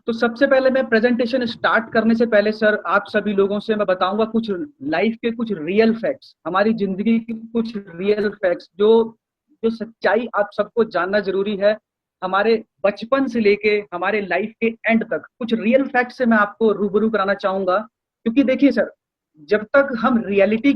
तो सबसे पहले मैं प्रेजेंटेशन स्टार्ट करने से पहले सर आप सभी लोगों से मैं बताऊंगा कुछ लाइफ के कुछ रियल फैक्ट्स, हमारी जिंदगी के कुछ रियल फैक्ट्स जो जो सच्चाई आप सबको जानना जरूरी है। हमारे बचपन से लेके हमारे लाइफ के एंड तक कुछ रियल फैक्ट से मैं आपको रूबरू कराना चाहूंगा। क्योंकि देखिए सर, जब तक हम रियलिटी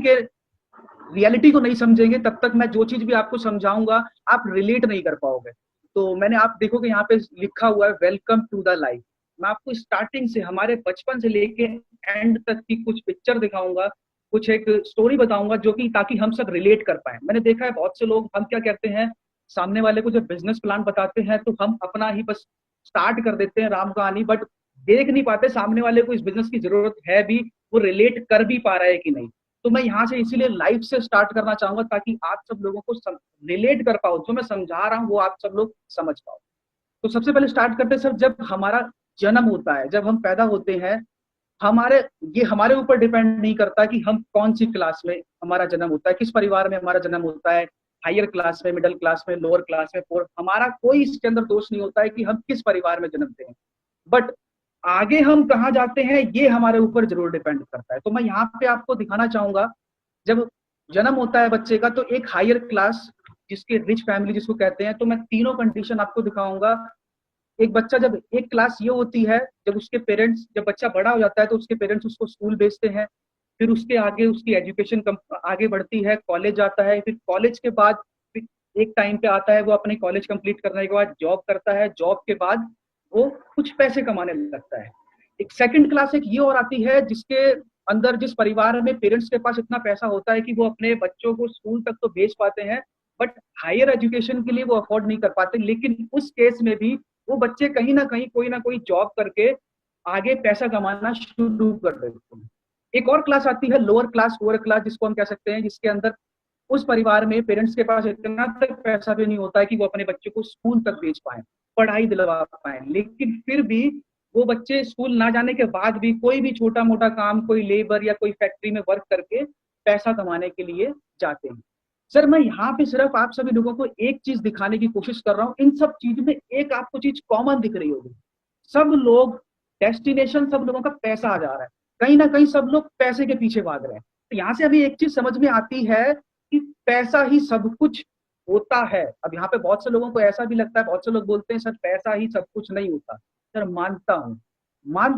को नहीं समझेंगे तब तक मैं जो चीज भी आपको समझाऊंगा आप रिलेट नहीं कर पाओगे। तो मैंने आप देखोगे यहाँ पे लिखा हुआ है वेलकम टू द लाइफ। मैं आपको स्टार्टिंग से हमारे बचपन से लेके एंड तक की कुछ पिक्चर दिखाऊंगा, कुछ एक स्टोरी बताऊंगा जो कि ताकि हम सब रिलेट कर पाए। मैंने देखा है बहुत से लोग हम क्या करते हैं, सामने वाले को जब बिजनेस प्लान बताते हैं तो हम अपना ही बस स्टार्ट कर देते हैं राम कहानी, बट देख नहीं पाते सामने वाले को इस बिजनेस की जरूरत है भी, वो रिलेट कर भी पा रहा है कि नहीं। तो मैं यहाँ से इसीलिए लाइफ से स्टार्ट करना चाहूंगा ताकि आप सब लोगों को रिलेट कर पाओ, जो मैं समझा रहा हूँ वो आप सब लोग समझ पाओ। तो सबसे पहले स्टार्ट करते हैं सर, जब हमारा जन्म होता है, जब हम पैदा होते हैं, हमारे ये हमारे ऊपर डिपेंड नहीं करता कि हम कौन सी क्लास में हमारा जन्म होता है, किस परिवार में हमारा जन्म होता है, हायर क्लास में, मिडिल क्लास में, लोअर क्लास में, पोर, हमारा कोई इसके अंदर दोष नहीं होता है कि हम किस परिवार में जन्मते हैं। बट आगे हम कहाँ जाते हैं ये हमारे ऊपर जरूर डिपेंड करता है। तो मैं यहाँ पे आपको दिखाना चाहूंगा, जब जन्म होता है बच्चे का तो एक हायर क्लास जिसके रिच फैमिली जिसको कहते हैं, तो मैं तीनों कंडीशन आपको दिखाऊंगा। एक बच्चा जब एक क्लास ये होती है, जब उसके पेरेंट्स, जब बच्चा बड़ा हो जाता है तो उसके पेरेंट्स उसको स्कूल भेजते हैं, फिर उसके आगे उसकी एजुकेशन आगे बढ़ती है, कॉलेज जाता है, फिर कॉलेज के बाद फिर एक टाइम पे आता है वो अपने कॉलेज कंप्लीट करने के बाद जॉब करता है, जॉब के बाद वो कुछ पैसे कमाने लगता है। एक सेकंड क्लास एक ये और आती है जिसके अंदर, जिस परिवार में पेरेंट्स के पास इतना पैसा होता है कि वो अपने बच्चों को स्कूल तक तो भेज पाते हैं, बट हायर एजुकेशन के लिए वो अफोर्ड नहीं कर पाते। लेकिन उस केस में भी वो बच्चे कहीं ना कोई जॉब करके आगे पैसा कमाना शुरू कर देते हैं। एक और क्लास आती है लोअर क्लास, पुअर क्लास जिसको हम कह सकते हैं, जिसके अंदर उस परिवार में पेरेंट्स के पास इतना तक पैसा भी नहीं होता है कि वो अपने बच्चे को स्कूल तक भेज पाए, पढ़ाई दिलवा पाए, लेकिन फिर भी वो बच्चे स्कूल ना जाने के बाद भी कोई भी छोटा मोटा काम, कोई लेबर या कोई फैक्ट्री में वर्क करके पैसा कमाने के लिए जाते हैं। सर मैं यहाँ पे सिर्फ आप सभी लोगों को एक चीज दिखाने की कोशिश कर रहा हूँ, इन सब चीज में एक आपको चीज कॉमन दिख रही होगी, सब लोग डेस्टिनेशन, सब लोगों का पैसा आ जा रहा है, कहीं ना कहीं सब लोग पैसे के पीछे भाग रहे हैं। तो यहाँ से अभी एक चीज समझ में आती है कि पैसा ही सब कुछ होता है। अब यहाँ पे बहुत से लोगों को ऐसा भी लगता है, बहुत से लोग बोलते हैं सर पैसा ही सब कुछ नहीं होता। सर मानता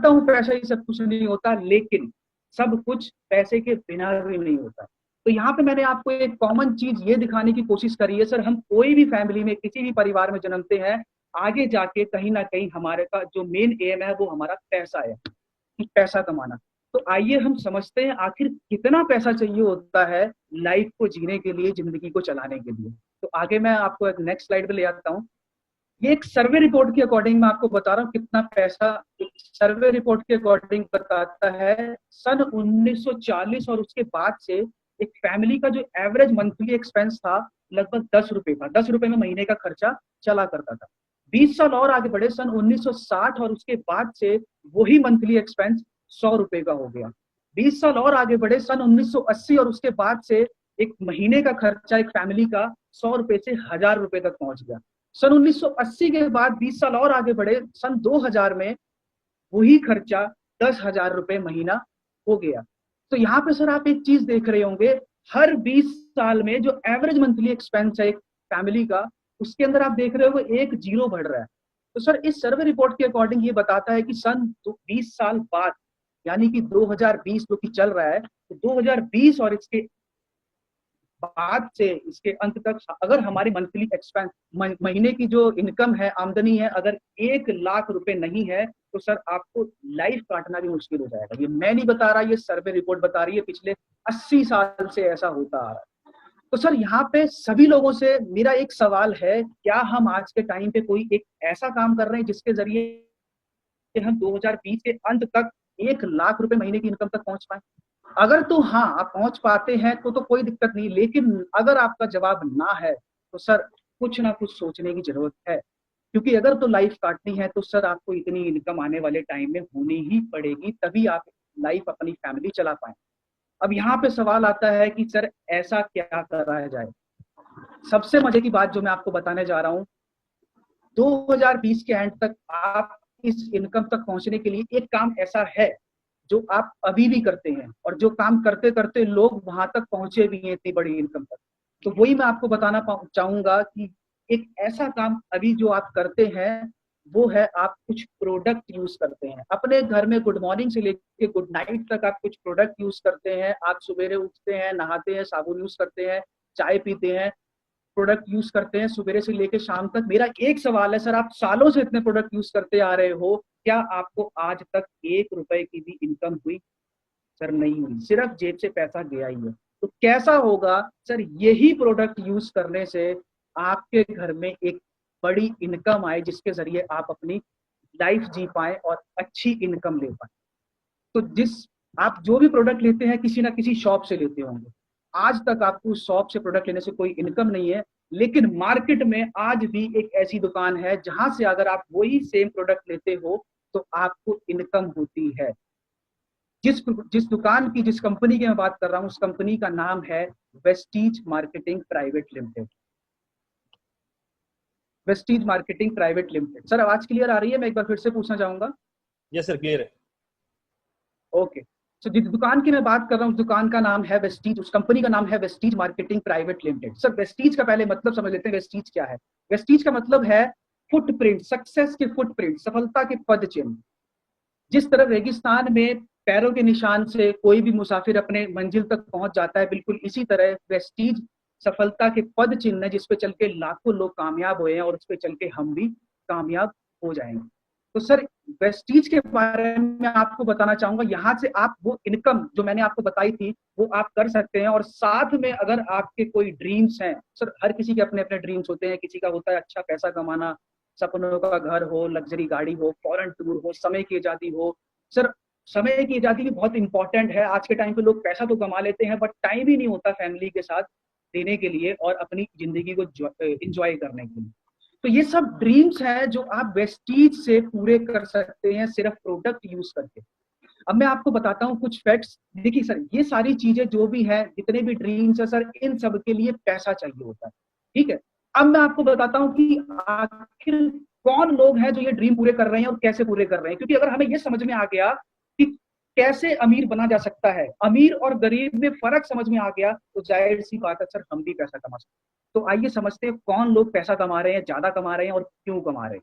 हूँ पैसा ही सब कुछ नहीं होता, लेकिन सब कुछ पैसे के बिना भी नहीं होता। तो यहाँ पे मैंने आपको एक कॉमन चीज ये दिखाने की कोशिश करी है, सर हम कोई भी फैमिली में, किसी भी परिवार में जन्मते हैं, आगे जाके कहीं ना कहीं हमारे का जो मेन एम है वो हमारा पैसा है, कि पैसा कमाना। तो आइए हम समझते हैं आखिर कितना पैसा चाहिए होता है लाइफ को जीने के लिए, जिंदगी को चलाने के लिए। तो आगे मैं आपको एक नेक्स्ट स्लाइड पे ले आता हूँ। ये एक सर्वे रिपोर्ट के अकॉर्डिंग मैं आपको बता रहा हूँ कितना पैसा। सर्वे रिपोर्ट के अकॉर्डिंग बताता है सन 1940 और उसके बाद से एक फैमिली का जो एवरेज मंथली एक्सपेंस था लगभग 10 रुपए था, 10 रुपए में महीने का खर्चा चला करता था। 20 साल और आगे बढ़े सन 1960 और उसके बाद से वही मंथली एक्सपेंस 100 रुपए का हो गया। 20 साल और आगे बढ़े सन 1980 और उसके बाद से एक महीने का खर्चा एक फैमिली का 100 रुपए से 1000 रुपए तक पहुंच गया। सन 1980 के बाद 20 साल और आगे बढ़े, सन 2000 में वही खर्चा 10,000 रुपए महीना हो गया। तो यहाँ पे सर आप एक चीज देख रहे होंगे, हर 20 साल में जो एवरेज मंथली एक्सपेंस है एक फैमिली का, उसके अंदर आप देख रहे हो एक जीरो बढ़ रहा है। तो सर इस सर्वे रिपोर्ट के अकॉर्डिंग ये बताता है कि सन 20 साल बाद, यानी कि 2020 जो कि चल रहा है, तो 2020 और इसके बाद से इसके अंत तक अगर हमारी मंथली एक्सपेंस, महीने की जो इनकम है, आमदनी है, अगर 1 लाख रुपए नहीं है तो सर आपको लाइफ काटना भी मुश्किल हो जाएगा। ये मैं नहीं बता रहा, ये सर्वे रिपोर्ट बता रही है, पिछले 80 साल से ऐसा होता आ रहा है। तो सर यहाँ पे सभी लोगों से मेरा एक सवाल है, क्या हम आज के टाइम पे कोई एक ऐसा काम कर रहे हैं जिसके जरिए हम 2020 के अंत तक 1 लाख रुपए महीने की इनकम तक पहुंच पाए? अगर तो हाँ आप पहुंच पाते हैं तो कोई दिक्कत नहीं, लेकिन अगर आपका जवाब ना है तो सर कुछ ना कुछ सोचने की जरूरत है। क्योंकि अगर तो लाइफ काटनी है तो सर आपको इतनी इनकम आने वाले टाइम में होनी ही पड़ेगी, तभी आप लाइफ अपनी फैमिली चला पाए। अब यहाँ पे सवाल आता है कि सर ऐसा क्या करा जाए। सबसे मजे की बात जो मैं आपको बताने जा रहा हूँ, 2020 के एंड तक आप इस इनकम तक पहुंचने के लिए एक काम ऐसा है जो आप अभी भी करते हैं और जो काम करते करते लोग वहां तक पहुंचे भी हैं इतनी बड़ी इनकम तक। तो वही मैं आपको बताना चाहूंगा कि एक ऐसा काम अभी जो आप करते हैं वो है आप कुछ प्रोडक्ट यूज करते हैं अपने घर में। गुड मॉर्निंग से लेके गुड नाइट तक आप कुछ प्रोडक्ट यूज करते हैं। आप सवेरे उठते हैं, नहाते हैं, साबुन यूज करते हैं, चाय पीते हैं, प्रोडक्ट यूज करते हैं सुबह से लेके शाम तक। मेरा एक सवाल है सर, आप सालों से इतने प्रोडक्ट यूज करते आ रहे हो, क्या आपको आज तक 1 रुपए की भी इनकम हुई? सर नहीं हुई, सिर्फ जेब से पैसा गया ही है। तो कैसा होगा सर, यही प्रोडक्ट यूज करने से आपके घर में एक बड़ी इनकम आए जिसके जरिए आप अपनी लाइफ जी पाए और अच्छी इनकम ले पाए। तो आप जो भी प्रोडक्ट लेते हैं किसी ना किसी शॉप से लेते होंगे। आज तक आपको उस शॉप से प्रोडक्ट लेने से कोई इनकम नहीं है, लेकिन मार्केट में आज भी एक ऐसी दुकान है जहां से अगर आप वही सेम प्रोडक्ट लेते हो तो आपको इनकम होती है। जिस दुकान की, जिस कंपनी की मैं बात कर रहा हूं, उस कंपनी का नाम है Vestige marketing private limited. Vestige marketing private limited. Sir आवाज क्लियर आ रही है? मैं एक बार फिर से पूछना चाहूंगा। यस सर, क्लियर है। ओके, तो जिस दुकान की मैं बात कर रहा हूँ उस दुकान का नाम है वेस्टीज, उस कंपनी का नाम है Vestige marketing private limited. Sir Vestige का पहले मतलब समझ लेते हैं, वेस्टीज क्या है। वेस्टीज का मतलब है फुटप्रिंट, सक्सेस के फुटप्रिंट, सफलता के पद चिन्ह। जिस तरह रेगिस्तान में पैरों के निशान से कोई भी मुसाफिर अपने मंजिल तक पहुंच जाता है, बिल्कुल इसी तरह वेस्टीज सफलता के पद चिन्ह है जिस पे चल के लाखों लोग कामयाब हुए हैं और उस पे चल के हम भी कामयाब हो जाएंगे। तो सर वेस्टीज के बारे में आपको बताना चाहूंगा, यहाँ से आप वो इनकम जो मैंने आपको बताई थी वो आप कर सकते हैं। और साथ में अगर आपके कोई ड्रीम्स हैं, सर हर किसी के अपने अपने ड्रीम्स होते हैं। किसी का होता है अच्छा पैसा कमाना, सपनों का घर हो, लग्जरी गाड़ी हो, फॉरेन टूर हो, समय की आजादी हो। सर समय की आजादी भी बहुत इंपॉर्टेंट है। आज के टाइम पे लोग पैसा तो कमा लेते हैं बट टाइम ही नहीं होता फैमिली के साथ देने के लिए और अपनी जिंदगी को एंजॉय करने के लिए। तो ये सब ड्रीम्स हैं जो आप वेस्टीज से पूरे कर सकते हैं सिर्फ प्रोडक्ट यूज करके। अब मैं आपको बताता हूँ कुछ फैक्ट्स। देखिए सर, ये सारी चीजें जो भी है, जितने भी ड्रीम्स है सर, इन सब के लिए पैसा चाहिए होता है, ठीक है। अब मैं आपको बताता हूँ कि आखिर कौन लोग हैं जो ये ड्रीम पूरे कर रहे हैं और कैसे पूरे कर रहे हैं। क्योंकि अगर हमें ये समझ में आ गया कि कैसे अमीर बना जा सकता है, अमीर और गरीब में फर्क समझ में आ गया, तो जाहिर सी बात है सर हम भी पैसा कमा सकते हैं। तो आइए समझते हैं कौन लोग पैसा कमा रहे हैं, ज्यादा कमा रहे हैं और क्यों कमा रहे हैं।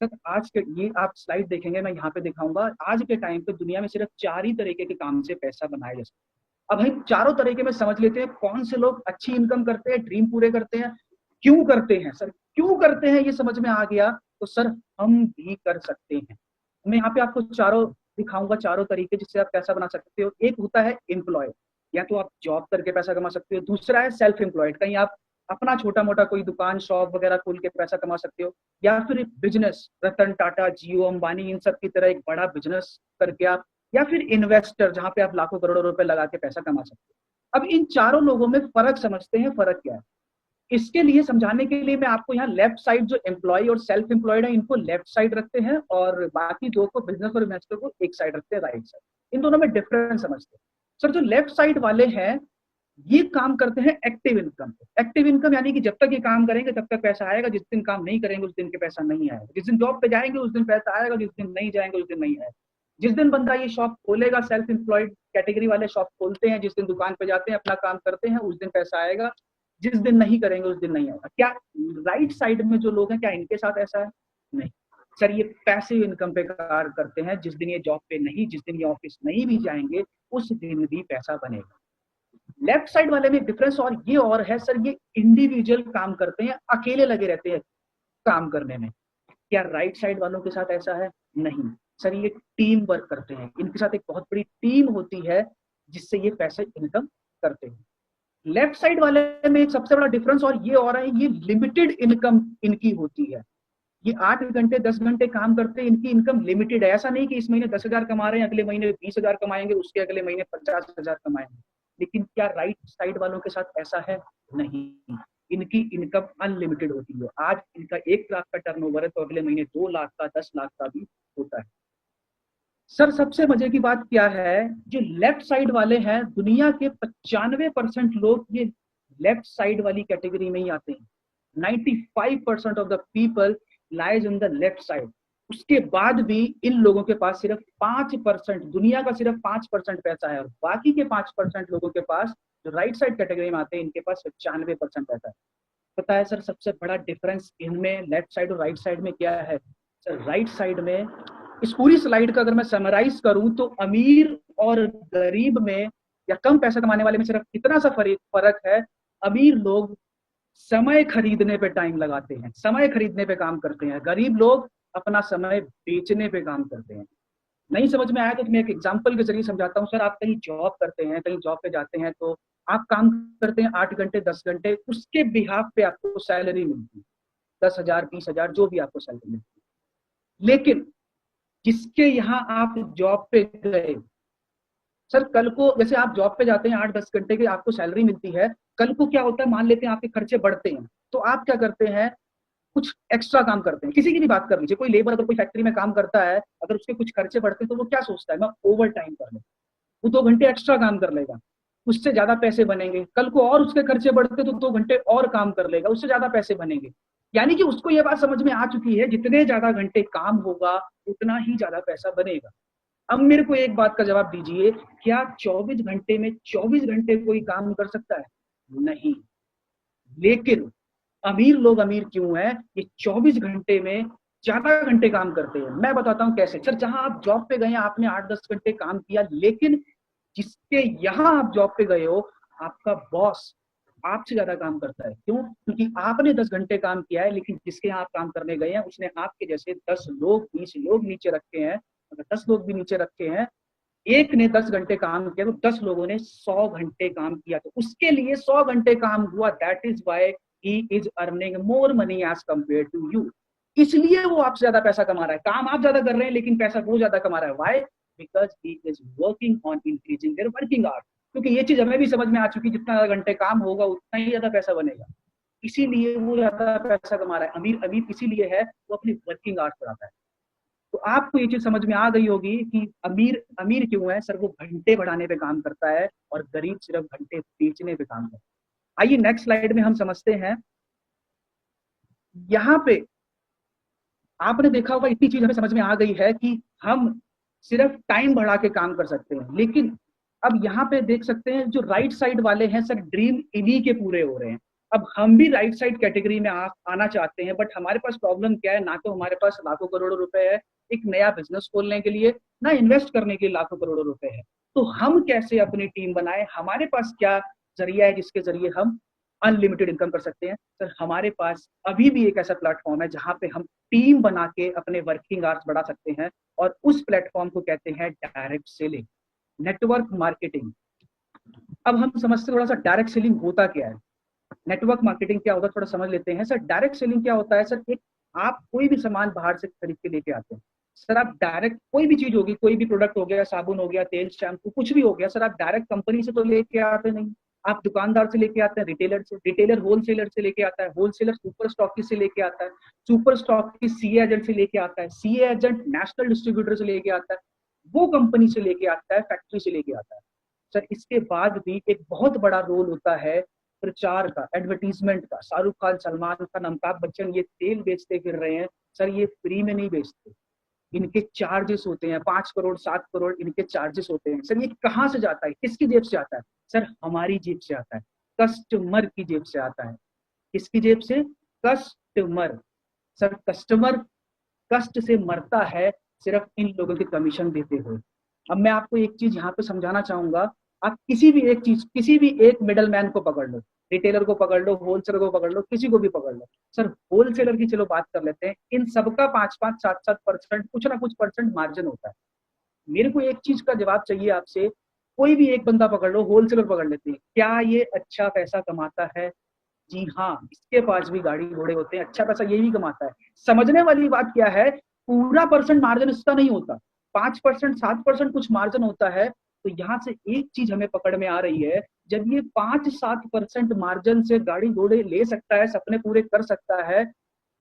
सर आज के ये आप स्लाइड देखेंगे, मैं यहाँ पे दिखाऊंगा। आज के टाइम पे दुनिया में सिर्फ 4 ही तरीके के काम से पैसा बनाया जा सकता है। अब हम चारों तरीके में समझ लेते हैं कौन से लोग अच्छी इनकम करते हैं, ड्रीम पूरे करते हैं, क्यों करते हैं। सर क्यों करते हैं ये समझ में आ गया तो सर हम भी कर सकते हैं। मैं यहाँ पे आपको चारों दिखाऊंगा, चारों तरीके जिससे आप पैसा बना सकते हो। एक होता है एम्प्लॉय, या तो आप जॉब करके पैसा कमा सकते हो। दूसरा है सेल्फ एम्प्लॉयड, कहीं आप अपना छोटा मोटा कोई दुकान शॉप वगैरह खोल के पैसा कमा सकते हो। या फिर बिजनेस, रतन टाटा, जियो, अंबानी, इन सब की तरह एक बड़ा बिजनेस करके आप, या फिर इन्वेस्टर जहां पे आप लाखों करोड़ों रुपए लगा के पैसा कमा सकते हो। अब इन चारों लोगों में फर्क समझते हैं, फर्क क्या है। इसके लिए समझाने के लिए मैं आपको यहाँ लेफ्ट साइड जो एम्प्लॉय और सेल्फ एम्प्लॉयड है इनको लेफ्ट साइड रखते हैं और बाकी दो को, बिजनेस और इन्वेस्टर को, एक साइड रखते हैं, राइट साइड। इन दोनों में डिफरेंस समझते हैं। सर जो लेफ्ट साइड वाले हैं ये काम करते हैं एक्टिव इनकम पे। एक्टिव इनकम यानी कि जब तक ये काम करेंगे तब तक पैसा आएगा, जिस दिन काम नहीं करेंगे उस दिन के पैसा नहीं आएगा। जिस दिन जॉब पे जाएंगे उस दिन पैसा आएगा, जिस दिन नहीं जाएंगे उस दिन नहीं आएगा। जिस दिन बंदा ये शॉप खोलेगा, सेल्फ एम्प्लॉयड कैटेगरी वाले शॉप खोलते हैं, जिस दिन दुकान पे जाते हैं अपना काम करते हैं, उस दिन पैसा आएगा। जिस दिन नहीं करेंगे उस दिन नहीं आएगा। क्या राइट साइड में जो लोग हैं क्या इनके साथ ऐसा है? नहीं सर, ये पैसिव इनकम पे कार्य करते हैं। जिस दिन ये जॉब पे नहीं, जिस दिन ये ऑफिस नहीं भी जाएंगे उस दिन भी पैसा बनेगा। लेफ्ट साइड वाले में डिफरेंस और ये और है सर, ये इंडिविजुअल काम करते हैं, अकेले लगे रहते हैं काम करने में। क्या राइट साइड वालों के साथ ऐसा है? नहीं सर, ये टीम वर्क करते हैं। इनके साथ एक बहुत बड़ी टीम होती है जिससे ये पैसे इनकम करते हैं। लेफ्ट साइड वाले में एक सबसे बड़ा डिफरेंस और ये और है, ये लिमिटेड इनकम इनकी होती है। ये 8 घंटे 10 घंटे काम करते हैं, इनकी इनकम लिमिटेड है। ऐसा नहीं कि इस महीने 10,000 कमा रहे हैं, अगले महीने 20,000 कमाएंगे, उसके अगले महीने 50,000 कमाएंगे। लेकिन क्या राइट साइड वालों के साथ ऐसा है? नहीं, इनकी इनकम अनलिमिटेड होती है। आज इनका 1 लाख का टर्नओवर है तो अगले महीने 2 लाख का, 10 लाख का भी होता है। सर सबसे मजे की बात क्या है, जो लेफ्ट साइड वाले हैं दुनिया के 95% लोग ये लेफ्ट साइड वाली कैटेगरी में ही आते हैं। 95% of the people lies in the left side. उसके बाद भी इन लोगों के पास सिर्फ 5%, दुनिया का सिर्फ 5% पैसा है, और बाकी के 5% लोगों के पास, जो राइट साइड कैटेगरी में आते हैं, इनके पास 95% पैसा है। पता है सर सबसे बड़ा डिफरेंस इनमें लेफ्ट साइड और राइट साइड में क्या है? सर राइट साइड में, इस पूरी स्लाइड का अगर मैं समराइज करूं तो अमीर और गरीब में या कम पैसा कमाने वाले में सिर्फ इतना सा फर्क है, अमीर लोग समय खरीदने पे टाइम लगाते हैं, समय खरीदने पे काम करते हैं, गरीब लोग अपना समय बेचने पे काम करते हैं। नहीं समझ में आया तो मैं एक एग्जांपल के जरिए समझाता हूँ। सर आप कहीं जॉब करते हैं, कहीं जॉब पे जाते हैं, तो आप काम करते हैं 8 घंटे 10 घंटे, उसके बिहाफ पे आपको सैलरी मिलती है 10,000 20,000 जो भी आपको सैलरी मिलती है। लेकिन जिसके यहाँ आप जॉब पे गए, सर कल को जैसे आप जॉब पे जाते हैं 8-10 घंटे की आपको सैलरी मिलती है, कल को क्या होता है, मान लेते हैं आपके खर्चे बढ़ते हैं, तो आप क्या करते हैं, कुछ एक्स्ट्रा काम करते हैं। किसी की भी बात कर लीजिए, कोई लेबर अगर कोई फैक्ट्री में काम करता है, अगर उसके कुछ खर्चे बढ़ते हैं तो वो क्या सोचता है, मैं ओवर टाइम कर लूं, वो 2 घंटे एक्स्ट्रा काम कर लेगा, उससे ज्यादा पैसे बनेंगे। कल को और उसके खर्चे बढ़ते तो 2 घंटे और काम कर लेगा, उससे ज्यादा पैसे बनेंगे। यानी कि उसको ये बात समझ में आ चुकी है, जितने ज्यादा घंटे काम होगा उतना ही ज्यादा पैसा बनेगा। अब मेरे को एक बात का जवाब दीजिए, क्या 24 घंटे में 24 घंटे कोई काम कर सकता है? नहीं। लेकिन अमीर लोग अमीर क्यों है, ये 24 घंटे में ज्यादा घंटे काम करते हैं। मैं बताता हूं कैसे। सर जहां आप जॉब पे गए, आपने 8-10 घंटे काम किया, लेकिन जिसके यहाँ आप जॉब पे गए हो, आपका बॉस आपसे ज्यादा काम करता है। क्यों? क्योंकि आपने 10 घंटे काम किया है, लेकिन जिसके यहाँ आप काम करने गए हैं उसने आपके जैसे 10 लोग 20 लोग नीचे रखे हैं। अगर 10 लोग भी नीचे रखे हैं, एक ने 10 घंटे काम किया तो 10 लोगों ने 100 घंटे काम किया, तो उसके लिए 100 घंटे काम हुआ। That is why he is earning more money as compare to you. इसलिए वो आपसे ज्यादा पैसा कमा रहा है। काम आप ज्यादा कर रहे हैं लेकिन पैसा वो ज्यादा कमा रहा है। Why? Because he is working on increasing their working hours. क्योंकि ये चीज हमें भी समझ में आ चुकी है, जितना ज्यादा घंटे काम होगा उतना ही ज्यादा पैसा बनेगा, इसीलिए वो ज्यादा पैसा कमा रहा है। अमीर अमीर इसीलिए है, वो अपनी वर्किंग आवर्स बढ़ाता है। तो आपको ये चीज समझ में आ गई होगी कि अमीर अमीर क्यों है। सर वो घंटे बढ़ाने पे काम करता है और गरीब सिर्फ घंटे बेचने पे काम करता है। आइए नेक्स्ट स्लाइड में हम समझते हैं। यहाँ पे आपने देखा होगा, इतनी चीज हमें समझ में आ गई है कि हम सिर्फ टाइम बढ़ा के काम कर सकते हैं। लेकिन अब यहाँ पे देख सकते हैं जो राइट साइड वाले हैं, सर ड्रीम इन्हीं के पूरे हो रहे हैं। अब हम भी राइट साइड कैटेगरी में आना चाहते हैं, बट हमारे पास प्रॉब्लम क्या है, ना तो हमारे पास लाखों करोड़ों रुपए है एक नया बिजनेस खोलने के लिए, ना इन्वेस्ट करने के लिए लाखों करोड़ों रुपए है। तो हम कैसे अपनी टीम बनाए, हमारे पास क्या जरिया है जिसके जरिए हम अनलिमिटेड इनकम कर सकते हैं? सर हमारे पास अभी भी एक ऐसा प्लेटफॉर्म है जहां पे हम टीम बना के अपने वर्किंग आवर्स बढ़ा सकते हैं, और उस प्लेटफॉर्म को कहते हैं डायरेक्ट सेलिंग, नेटवर्क मार्केटिंग। अब हम समझते थोड़ा सा डायरेक्ट सेलिंग होता क्या है, नेटवर्क मार्केटिंग क्या होता है, थोड़ा समझ लेते हैं। सर डायरेक्ट सेलिंग क्या होता है? सर एक आप कोई भी सामान बाहर से खरीद के लेके आते हैं, सर आप डायरेक्ट कोई भी चीज होगी, कोई भी प्रोडक्ट हो गया, साबुन हो गया, तेल शैम्पू कुछ भी हो गया, सर आप डायरेक्ट कंपनी से तो लेके आते नहीं, आप दुकानदार से लेके आते हैं, रिटेलर से, रिटेलर होलसेलर से लेके आता है, होलसेलर सुपर स्टॉकिस्ट से लेके आता है, सुपर स्टॉकिस्ट सीए एजेंट से लेके आता है, सीए एजेंट नेशनल डिस्ट्रीब्यूटर से लेके आता है, वो कंपनी से लेके आता है, फैक्ट्री से लेके आता है। सर इसके बाद भी एक बहुत बड़ा रोल होता है प्रचार का, एडवर्टीजमेंट का। शाहरुख खान, सलमान खान, अमिताभ बच्चन ये तेल बेचते फिर रहे हैं, सर ये फ्री में नहीं बेचते, इनके चार्जेस होते हैं 5 करोड़ 7 करोड़ इनके चार्जेस होते हैं। सर ये कहाँ से जाता है, किसकी जेब से आता है? सर हमारी जेब से आता है, कस्टमर की जेब से आता है। किसकी जेब से? कस्टमर। सर कस्टमर कष्ट से मरता है सिर्फ इन लोगों के कमीशन देते हुए। अब मैं आपको एक चीज यहाँ पे समझाना चाहूंगा, आप किसी भी एक चीज, किसी भी एक मिडल मैन को पकड़ लो, रिटेलर को पकड़ लो, होलसेलर को पकड़ लो, किसी को भी पकड़ लो। सर होलसेलर की चलो बात कर लेते हैं, इन सबका 5-5 7-7% कुछ ना कुछ परसेंट मार्जिन होता है। मेरे को एक चीज का जवाब चाहिए आपसे, कोई भी एक बंदा पकड़ लो, होलसेलर पकड़ लेते हैं, क्या ये अच्छा पैसा कमाता है? जी हाँ, इसके पास भी गाड़ी घोड़े होते हैं, अच्छा पैसा ये भी कमाता है। समझने वाली बात क्या है, पूरा परसेंट मार्जिन इसका नहीं होता, 5% 7% कुछ मार्जिन होता है। तो यहाँ से एक चीज हमें पकड़ में आ रही है, जब ये 5-7% मार्जिन से गाड़ी घोड़े ले सकता है, सपने पूरे कर सकता है,